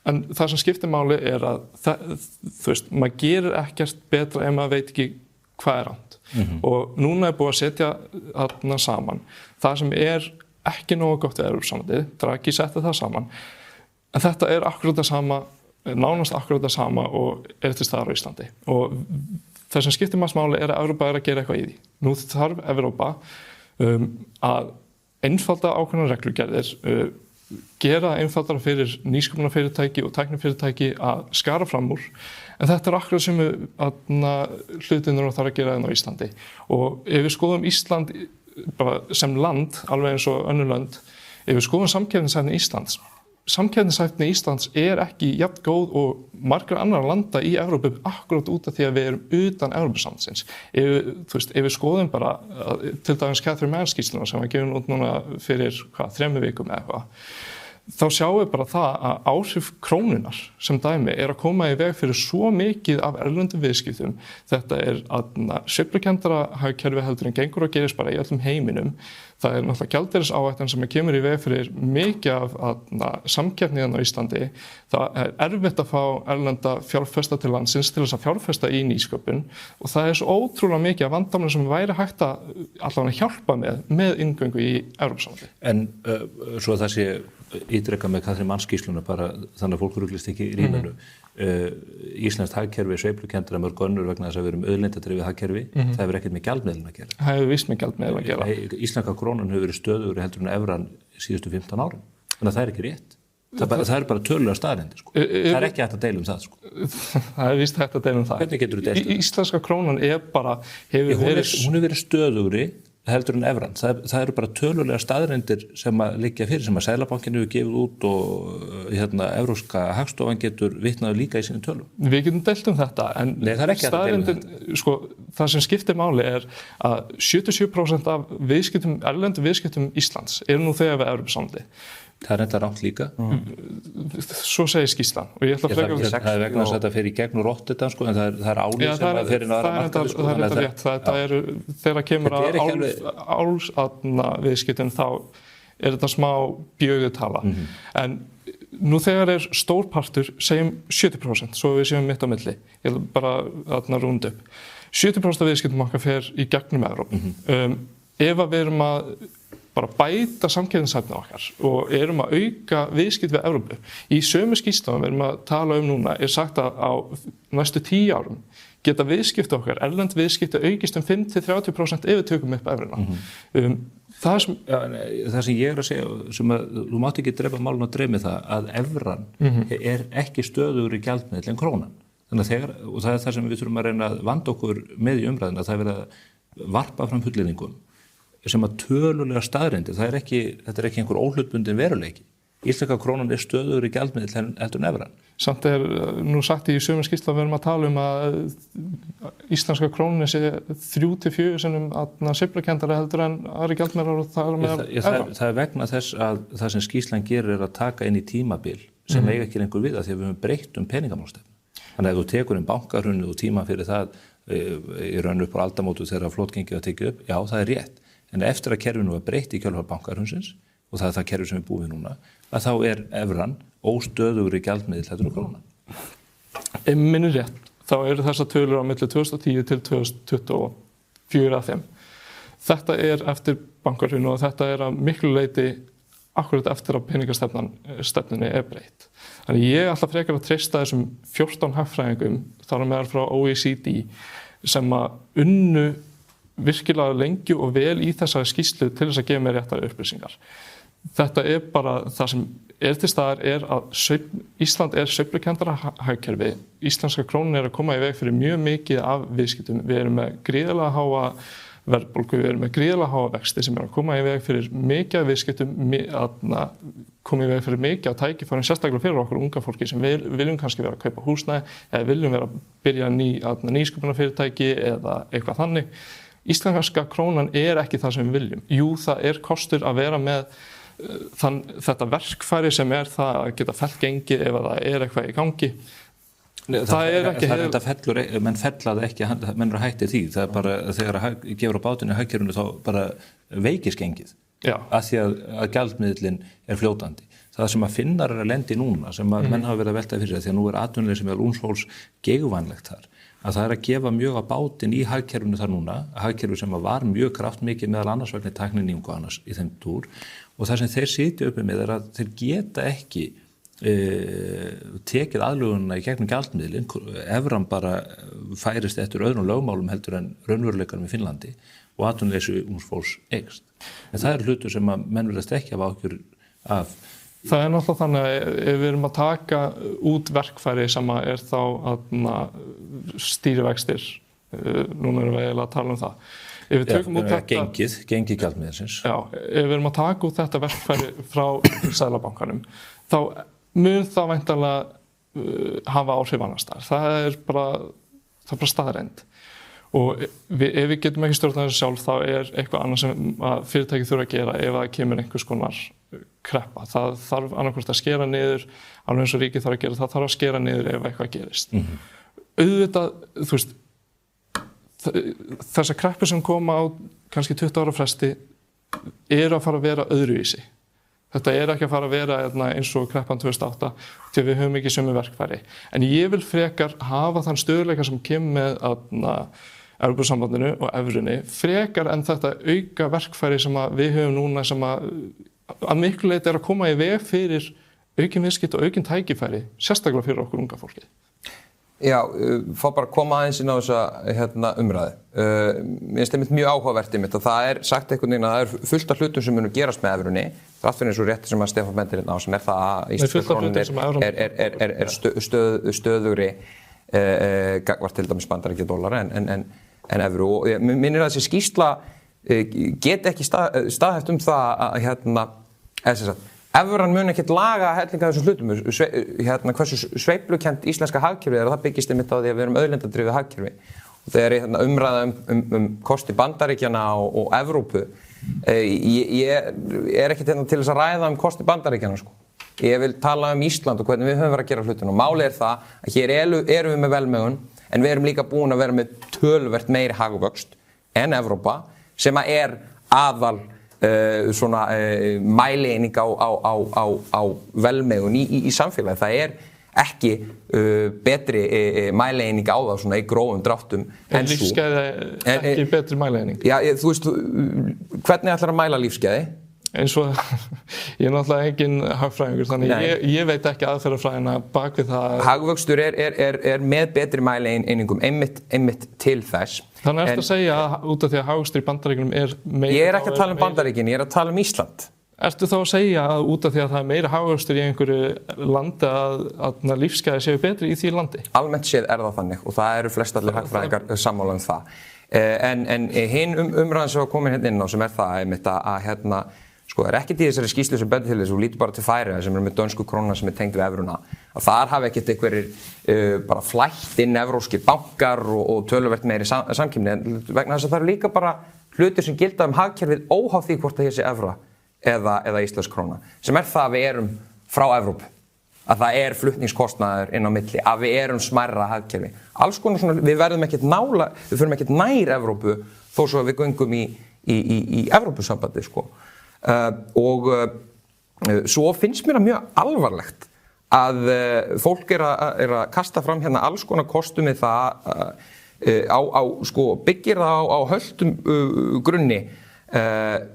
En það sem skiptir máli að þú veist, maður gerir ekkert betra ef maður veit ekki hvað rangt. Og núna búið að setja saman það sem ekki nógu gott við Evrópusambandið, Draghi setti það saman, en þetta akkurat það sama, nánast akkurat það sama og til staðar á Íslandi. Og það sem skiptir mest máli að Evrópa að gera eitthvað í því. Nú þarf Evrópa að einfalda ákveðnar reglugerðir, gera einfaldara fyrir nýsköpunarfyrirtæki og tæknifyrirtæki að skara fram úr, en þetta akkurat sem hlutinur þarf að gera á Íslandi. Og ef við skoðum Ísland bara sem land, alveg eins og önnur lönd, ef við skoðum samkeppnishæfni Íslands, samkeppnishæfni Íslands ekki jafn góð og margar annar landa í Evrópu akkurat út af því að við erum utan Evrópusambandsins. Ef við skoðum bara til dæmis Catherine Mann-skýrsluna sem var gefin út núna fyrir 3 vikum eða eitthvað, þá sjáum við bara það að áhrif krónunar sem dæmi að koma í veg fyrir svo mikið af erlendum viðskiptum. Þetta sveiflukendara hagkerfi heldur en gengur og gerist bara í öllum heiminum. Það náttúrulega gjaldeyrisáhættan sem kemur í veg fyrir mikið af samkeppni á Íslandi. Það erfitt að fá erlenda fjárfesta til landsins til þess að fjárfesta í nýsköpun og það svo ótrúlega mikið af vandamálum sem væri hægt að allavega hjálpa með inngöngu í Evrópusambandið. En svo það sé ítreka með Katrín Mann-skýrsluna bara þannig að fólk ruglist ekki í rýminu. Íslenskt hagkerfi sveiflukendara mörg önnur vegna þess að við erum auðlindadrifið hagkerfi. Það hefur ekkert með gjaldmiðlinn að gera. Það hefur víst með gjaldmiðlinn að gera. Íslenska krónan hefur verið stöðugri heldur en evran síðustu 15 árum. Þannig að það ekki rétt. Það er bara tölulegar staðreyndir. Það er ekki hægt að deila það. Það víst hægt að deila það. Hvernig getur þú deilt það? Íslenska krónan bara hún hefur verið stöðugri heldur en evran. Það eru bara tölulegar staðreyndir sem að liggja fyrir, sem að Seðlabankinn hefur gefið út og Evrópska hagstofan getur vitnað líka í sínum tölum. Við getum deilt þetta, en staðreyndin, það sem skiptir máli að 77% af erlendum viðskiptum Íslands eru nú þegar við Evrópusambandið. Það er enda rangt líka. Svo segir skýrslan. Og ég ætla að það er vegna að þetta fer í gegn úr Rotterdam, en það er álið sem að fer inn á aðra markaði. Það er þetta rétt. Þegar kemur að viðskiptum þá er þetta smá bjögutala. En nú þegar stór partur, segjum 70%, svo við séum mitt á milli. Ég ætla bara að rúnda upp. 70% af viðskiptum okkar fer í gegnum Evrópu. Ef við erum að bara bæta samkeppnishæfni okkar og erum að auka viðskipti við Evrópu. Í sömu skýrslunum við erum að tala núna sagt að á næstu 10 árum geta viðskipti okkar, erlend viðskipti aukist 5-30% ef við tökum upp evruna. Það sem ég að segja, sem að þú mátt ekki drepa málun að dreymi það, að evran er ekki stöðugur í gjaldmiðill en krónan. Og það er það sem við þurfum að reyna að vanda okkur með í umræðina, það er verið að varpa fram fullyrðingum sem að tölulega staðreyndir, þetta er ekki einhver óhlutbundin veruleiki. Íslenska krónan er stöðugur í gjaldmiðill heldur en evran. Samt nú sagt í sömu skýrslu að við erum að tala að íslenska krónan sé 3-4 sinnum sveiflukendara heldur en aðri gjaldmiðlar og það með evran. Það er vegna þess að það sem skýrslan gerir að taka inn í tímabil sem eiga ekki lengur við, því að við höfum breytt peningamálstefnu. Þannig að ef þú tekur bankahrunið og tíma fyrir það í raun upp á aldamótu þegar flotgengið var tekið upp, já, það er rétt. En eftir að kerfinu var breytt í kjölfar bankahrunsins og það er það kerfi sem við búum við núna, að þá er evran óstöðugri gjaldmiðill heldur en krónan. Ef minnir rétt, þá eru þessar tölur á milli 2010 til 2024-5. Þetta er eftir bankahrunið og þetta er að miklu leyti akkurat eftir að peningastefnunni er breytt. Þannig ég ætla frekar að treysta þessum 14 hagfræðingum, þar á meðal frá OECD, sem að unnu virkilega lengi og vel í þessari skýrslu til þess að gefa mér réttar upplýsingar. Þetta er bara það sem er til staðar að Ísland er sveiflukendara hagkerfi. Íslenska krónan er að koma í veg fyrir mjög mikið af viðskiptum. Við erum með gríðarlega háa verðbólgu, við erum með gríðarlega háa vexti sem er að koma í veg fyrir mikið af viðskiptum, koma í veg fyrir mikið af tækifærum, sérstaklega fyrir okkur unga fólki sem viljum kannski vera að kaupa húsnæði eða viljum vera að byrja nýsköpunarfyrirtæki eða eitthvað þannig. Íslenska krónan er ekki það sem við viljum. Jú, það er kostur að vera með þetta verkfæri sem er það að geta fellt gengið ef það er eitthvað í gangi. Það er ekki menn fellaði ekki, menn eru hætti því. Það er bara þegar að gefur á bátinu hagkerfinu þá bara veikist gengið. Af því að gjaldmiðillinn er fljótandi. Það sem að Finnar er að lendi núna, sem að menn hafa verið að velta fyrir því að nú er atvinnuleysi sem er ungs geigvænlegt þar. Að það er að gefa mjög á bátinn í hagkerfinu þar núna, hagkerfi sem var mjög kraftmikið meðal annars vegna tækninýjungu og annars í þeim túr og það sem þeir sitja uppi með að þeir geta ekki tekið aðlögunina í gegnum gjaldmiðlinn, evran bara færist eftir öðrum lögmálum heldur en raunveruleikanum í Finnlandi og atvinnuleysi ungs fólks eykst. En það er hlutur sem að menn virðast ekki hafa áhyggjur af. Það er náttúrulega þannig að ef við erum að taka út verkfæri sem er þá stýrivextir, núna erum við eiginlega að tala um það. Ef við tökum út þetta gengi gjaldmiðilsins. Já, ef við erum að taka út þetta verkfæri frá Seðlabankanum, þá mun það væntanlega hafa áhrif annars staðar. Það er bara staðreynd. Og ef við getum ekki stjórnað þessu sjálf, þá er eitthvað annað sem fyrirtæki þurfa að gera ef það kemur einhvers konar kreppa. Það þarf annarkvort að skera niður, alveg eins og ríkið þarf að gera, það þarf að skera niður ef eitthvað gerist. Auðvitað, þú veist, þessar kreppur sem koma á kannski 20 ára fresti eru að fara að vera öðruvísi. Þetta ekki að fara að vera eins og kreppan 2008 því við höfum ekki sömu verkfæri. En ég vil frekar hafa þann stöðugleika sem kemur með Evrópusambandinu og evrunni frekar en þetta auka verkfæri sem við höfum núna sem að miklu leyti að koma í veg fyrir aukin viðskipti og aukin tækifæri, sérstaklega fyrir okkur unga fólkið. Já, fá bara að koma aðeins inn á þessa umræðu. Mér finnst einmitt mjög áhugavert einmitt og það sagt einhvern veginn að það fullt af hlutum sem munu gerast með evrunni, þrátt fyrir eins og rétt sem að Stefán bendir hérna á sem það að íslenska krónan stöðugri gagnvart til dæmis bandaríkja dollara en evru og mér minnir að þessi skýrsla get ekki staðhæft það að evran mun ekkert laga hellinga þessum hlutum. Hversu sveiflukent íslenska hagkerfi það byggist einmitt á því að við erum auðlindadrifið hagkerfi. Og þegar umræða kosti Bandaríkjanna og Evrópu, ég ekkert til þess að ræða kosti Bandaríkjanna sko. Ég vil tala Ísland og hvernig við höfum verið að gera hlutina og málið það að hér erum við með velmegun en við erum líka búin að vera með töluvert meiri hagvöxt en Evrópa sem aðal mæleining á velmegun í samfélagi. Það ekki betri mæleining á það svona í grófum dráttum en svo. Lífsgæði ekki betri mæleining? Já, þú veist, hvernig ætlar að mæla lífsgæði? Eins og ég náttúrulega engin hagfræðingur þannig ég veit ekki aðferðafræðina bak við það. Hagvöxtur með betri mæleininingum einmitt til þess. Þannig að segja að út af því að hagvöxtur í Bandaríkjunum meira. Ég ekki að tala Bandaríkin, ég að tala Ísland. Ertu þá að segja að út af því að það meira hagvöxtur í einhverju landi að lífsgæði séu betri í því landi? Almennt séð það þannig og það eru flestallir hagfræðingar sammála það. En hinn umræðan sem var komin hérna inn á sem það einmitt að sko, ekkert í þessari skýrslu sem bendir til þess, þú lítur bara til Færeyja sem með dönsku krónuna sem tengd við evruna, að þar hafi ekkert einhverjir bara flætt inn evróskir bankar og töluvert meiri samkýmni, en vegna þess að það eru líka bara hlutir sem gilda hagkerfið óháð því hvort það sé evra eða íslensk króna, sem það að við erum frá Evrópu, að það flutningskostnaður inn á milli, að við erum smærra hagkerfi. Alls konar svona, við förum ekkert nær Evrópu þó svo að við göngum í Evrópusambandi, sko. Svo finnst mér mjög alvarlegt að fólk að kasta fram hérna alls konar kostum við það sko, byggir það á höldum grunni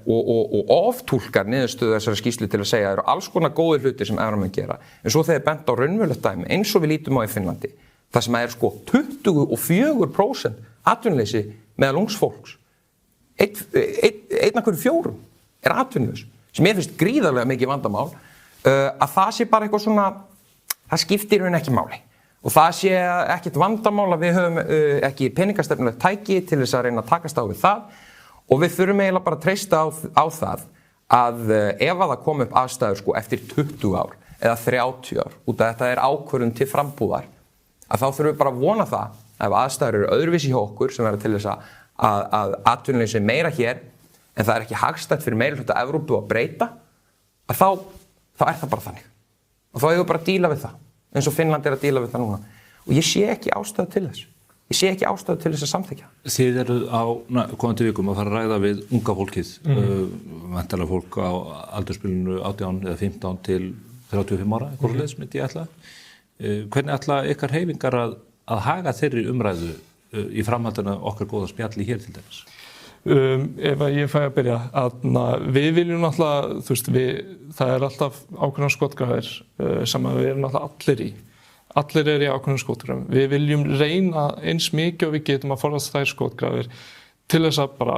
og oftúlkar niðurstöðu þessari skýrslu til að segja að það eru alls konar góðir hlutir sem evran mun gera. En svo þegar bent á raunverulegt dæmi eins og við lítum á í Finnlandi, það sem sko 24% atvinnuleysi meðal ungs fólks. Einn af hverju 4 atvinnulaus, sem ég finnst gríðarlega mikið vandamál, að það sé bara eitthvað svona, það skiptir hún ekki máli. Og það sé ekkert vandamál að við höfum ekki peningastefnulegt tæki til þess að reyna að takast á við það og við þurfum eiginlega bara að treysta á það að ef að það kom upp aðstæður sko eftir 20 ár eða 30 ár, út af þetta ákvörðun til frambúðar, að þá þurfum við bara að vona það að ef aðstæður eru öðruvísi hjá okkur sem verður til þess að atvinnuleysi meira hér en það ekki hagstætt fyrir meiri hluta Evrópu að breyta, að þá það bara þannig. Og þá eigum við bara að díla við það, eins og Finnland að díla við það núna. Og ég sé ekki ástæðu til þess. Ég sé ekki ástæðu til þess að samþykkja. Þið eru á komandi vikum að fara að ræða við unga fólkið, væntanlega fólk á aldursbilinu 18 eða 15 til 35 ára, eitthvað leið sem ég ætla. Hvernig ætla ykkar hreyfingar að haga þeirri umræðu í framhaldinu okkar góða spjalli hér til dæmis? Ef ég fæ að byrja, við viljum náttúrulega, þú veist, það alltaf ákveðnar skotgrafir sem við erum náttúrulega allir í. Allir í ákveðnum skotgrafum. Við viljum reyna eins mikið og við getum að forðast þær skotgrafir til þess að bara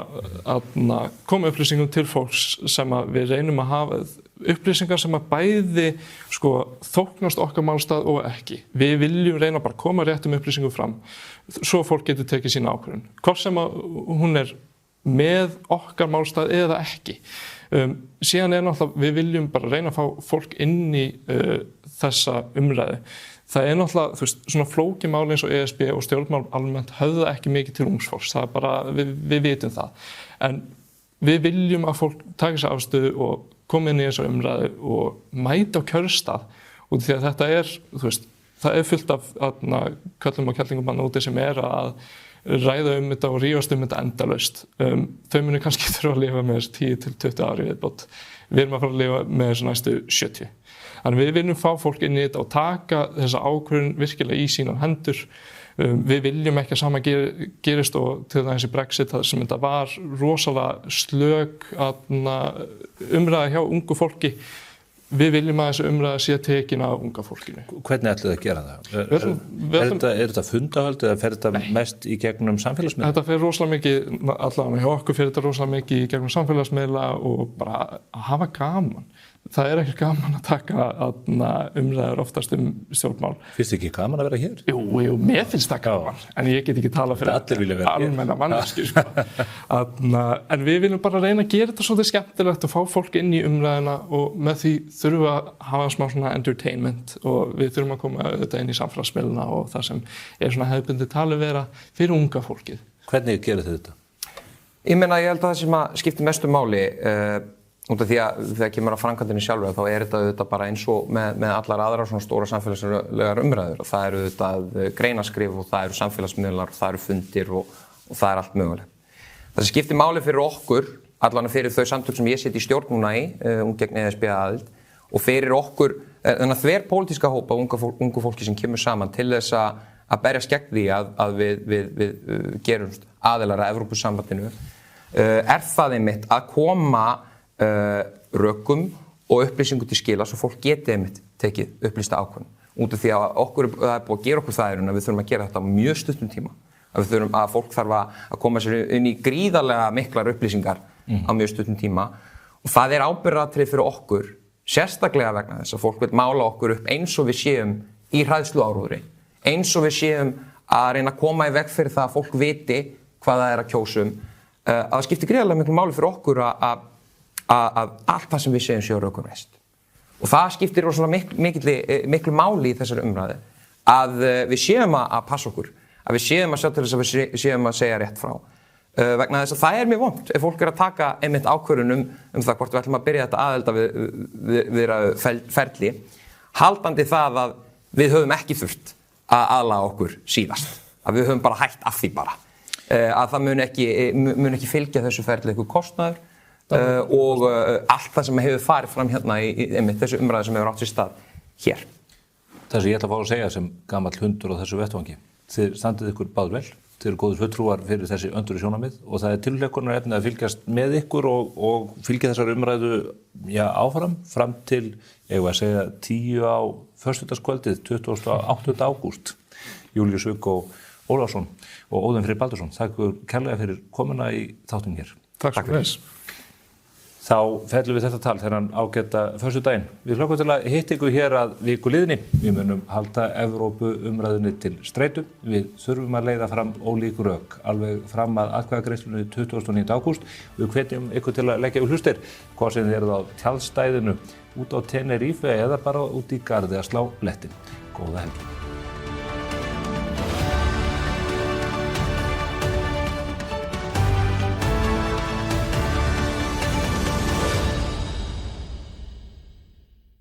koma upplýsingum til fólks sem við reynum að hafa upplýsingar sem að bæði sko, þóknast okkar málstað og ekki. Við viljum reyna bara að koma réttum upplýsingum fram svo fólk getur tekið sína ákvörðun. Hvort sem að hún með okkar málstað eða ekki. Síðan náttúrulega, við viljum bara reyna að fá fólk inn í þessa umræðu. Það náttúrulega, þú veist, svona flókið mál eins og ESB og stjórnmál almennt höfða ekki mikið til ungs fólks. Það bara, við vitum það. En við viljum að fólk taka sér afstöðu og koma inn í þessa umræðu og mæta á kjörstað út því að þetta þú veist, það fullt af köllum og kellingum úti sem að ræða þetta og rífast þetta endalaust. Þau munu kannski þurfa að lifa með þessi 10 til 20 ári viðbót. Við erum að fara að lifa með þessu næstu 70. Þannig við viljum fá fólk inn í þetta og taka þessa ákvörðun virkilega í sínar hendur. Við viljum ekki að sama gerist og til dæmis í Brexit sem þetta var rosalega slök umræða hjá ungu fólki. Við viljum að þessu umræða sé tekin af unga fólkinu. Hvernig ætlið að gera það? Er þetta fundahöld eða fer þetta mest í gegnum samfélagsmiðla? Þetta fer rosalega mikið, allavega hjá okkur fer þetta rosalega mikið í gegnum samfélagsmiðla og bara að hafa gaman. Það er ekki gaman að taka umræður oftast stjórnmál. Finnst þið ekki gaman að vera hér? Jú, mér finnst það gaman, en ég get ekki tala fyrir almenna manneskju. En við viljum bara reyna að gera þetta svolítið skemmtilegt og fá fólk inn í umræðuna og með því þurfum við að hafa smá svona entertainment og við þurfum að koma auðvitað inn í samfélagsmiðluna og það sem svona hefðbundið talið fyrir unga fólkið. Hvernig gerir þið þetta? Ég held að það sem skiptir mestu máli út af því að þegar kemur að framkvæmdinni sjálfur þá þetta auðvitað bara eins og með allar aðrar svona stóra samfélagslegar umræður og það auðvitað greinaskrif og það samfélagsmiðlar og það fundir og það allt mögulegt. Það sem skiptir máli fyrir okkur, allavega fyrir þau samtök sem ég sit í stjórn núna í, gegn ESB-aðild og fyrir okkur, þennan þverpólitíska hópa ungu fólki sem kemur saman til þess að berjast gegn því að við gerumst aðilar að Evrópusambandinu, það einmitt að koma rökum og upplýsingu til skila svo fólk geti einmitt tekið upplýsta ákvörðun. Út af því að það búið að gera okkur það að við þurfum að gera þetta á mjög stuttum tíma. Að fólk þarf að koma sér inn í gríðarlega miklar upplýsingar á mjög stuttum tíma og það ábyrgðaratriði fyrir okkur, sérstaklega vegna þess að fólk vil mála okkur upp eins og við séum í hræðsluáróðri, eins og við séum að reyna að koma í veg fyrir það að fólk viti hvað það að kjósa að það skiptir gríðarlega miklu máli fyrir okkur að allt það sem við segjum sé á rökum reist. Og það skiptir rosalega miklu máli í þessari umræðu að við séum að passa okkur, að við séum að sjá til þess að við séum að segja rétt frá. Vegna þess að það mjög vont ef fólk að taka einmitt ákvörðun það hvort við ætlum að byrja þetta aðelda ferli, haldandi það að við höfum ekki þurft að aðlaga okkur síðast, að við höfum bara hætt af því bara, að það mun ekki fylgja þessu ferli eitthvað kostnaður og allt það sem hefur farið fram hérna í þessu umræðu sem hefur átt sér stað hér. Það sem ég ætla að fá að segja sem gamall hundur á þessu vettvangi, þið standið ykkur báðir vel, þið eru góðir fulltrúar fyrir þessi önduru sjónarmið og það tilhlökkunarefni að fylgjast með ykkur og fylgja þessar umræðu fram til, eigum að segja 10 á föstudagskvöldið 28. ágúst. Júlíus Viggo Ólafsson og Óðinn Freyr Baldursson, þakka ykkur kærlega fyrir komuna í þáttinn hér. Takk fyrir. Þá fellum við þetta tal þennan ágæta föstudaginn. Við hlökkum til að hitta ykkur hér að viku liðinni. Við munum halda Evrópu umræðunni til streitu. Við þurfum að leiða fram ólík rök, alveg fram að atkvæðagreiðslunni 29. ágúst. Við hvetjum ykkur til að leggja hlustir, hvað sem þið eruð á tjaldstæðinu, út á Tenerife eða bara út í garði að slá lettin. Góða helgi.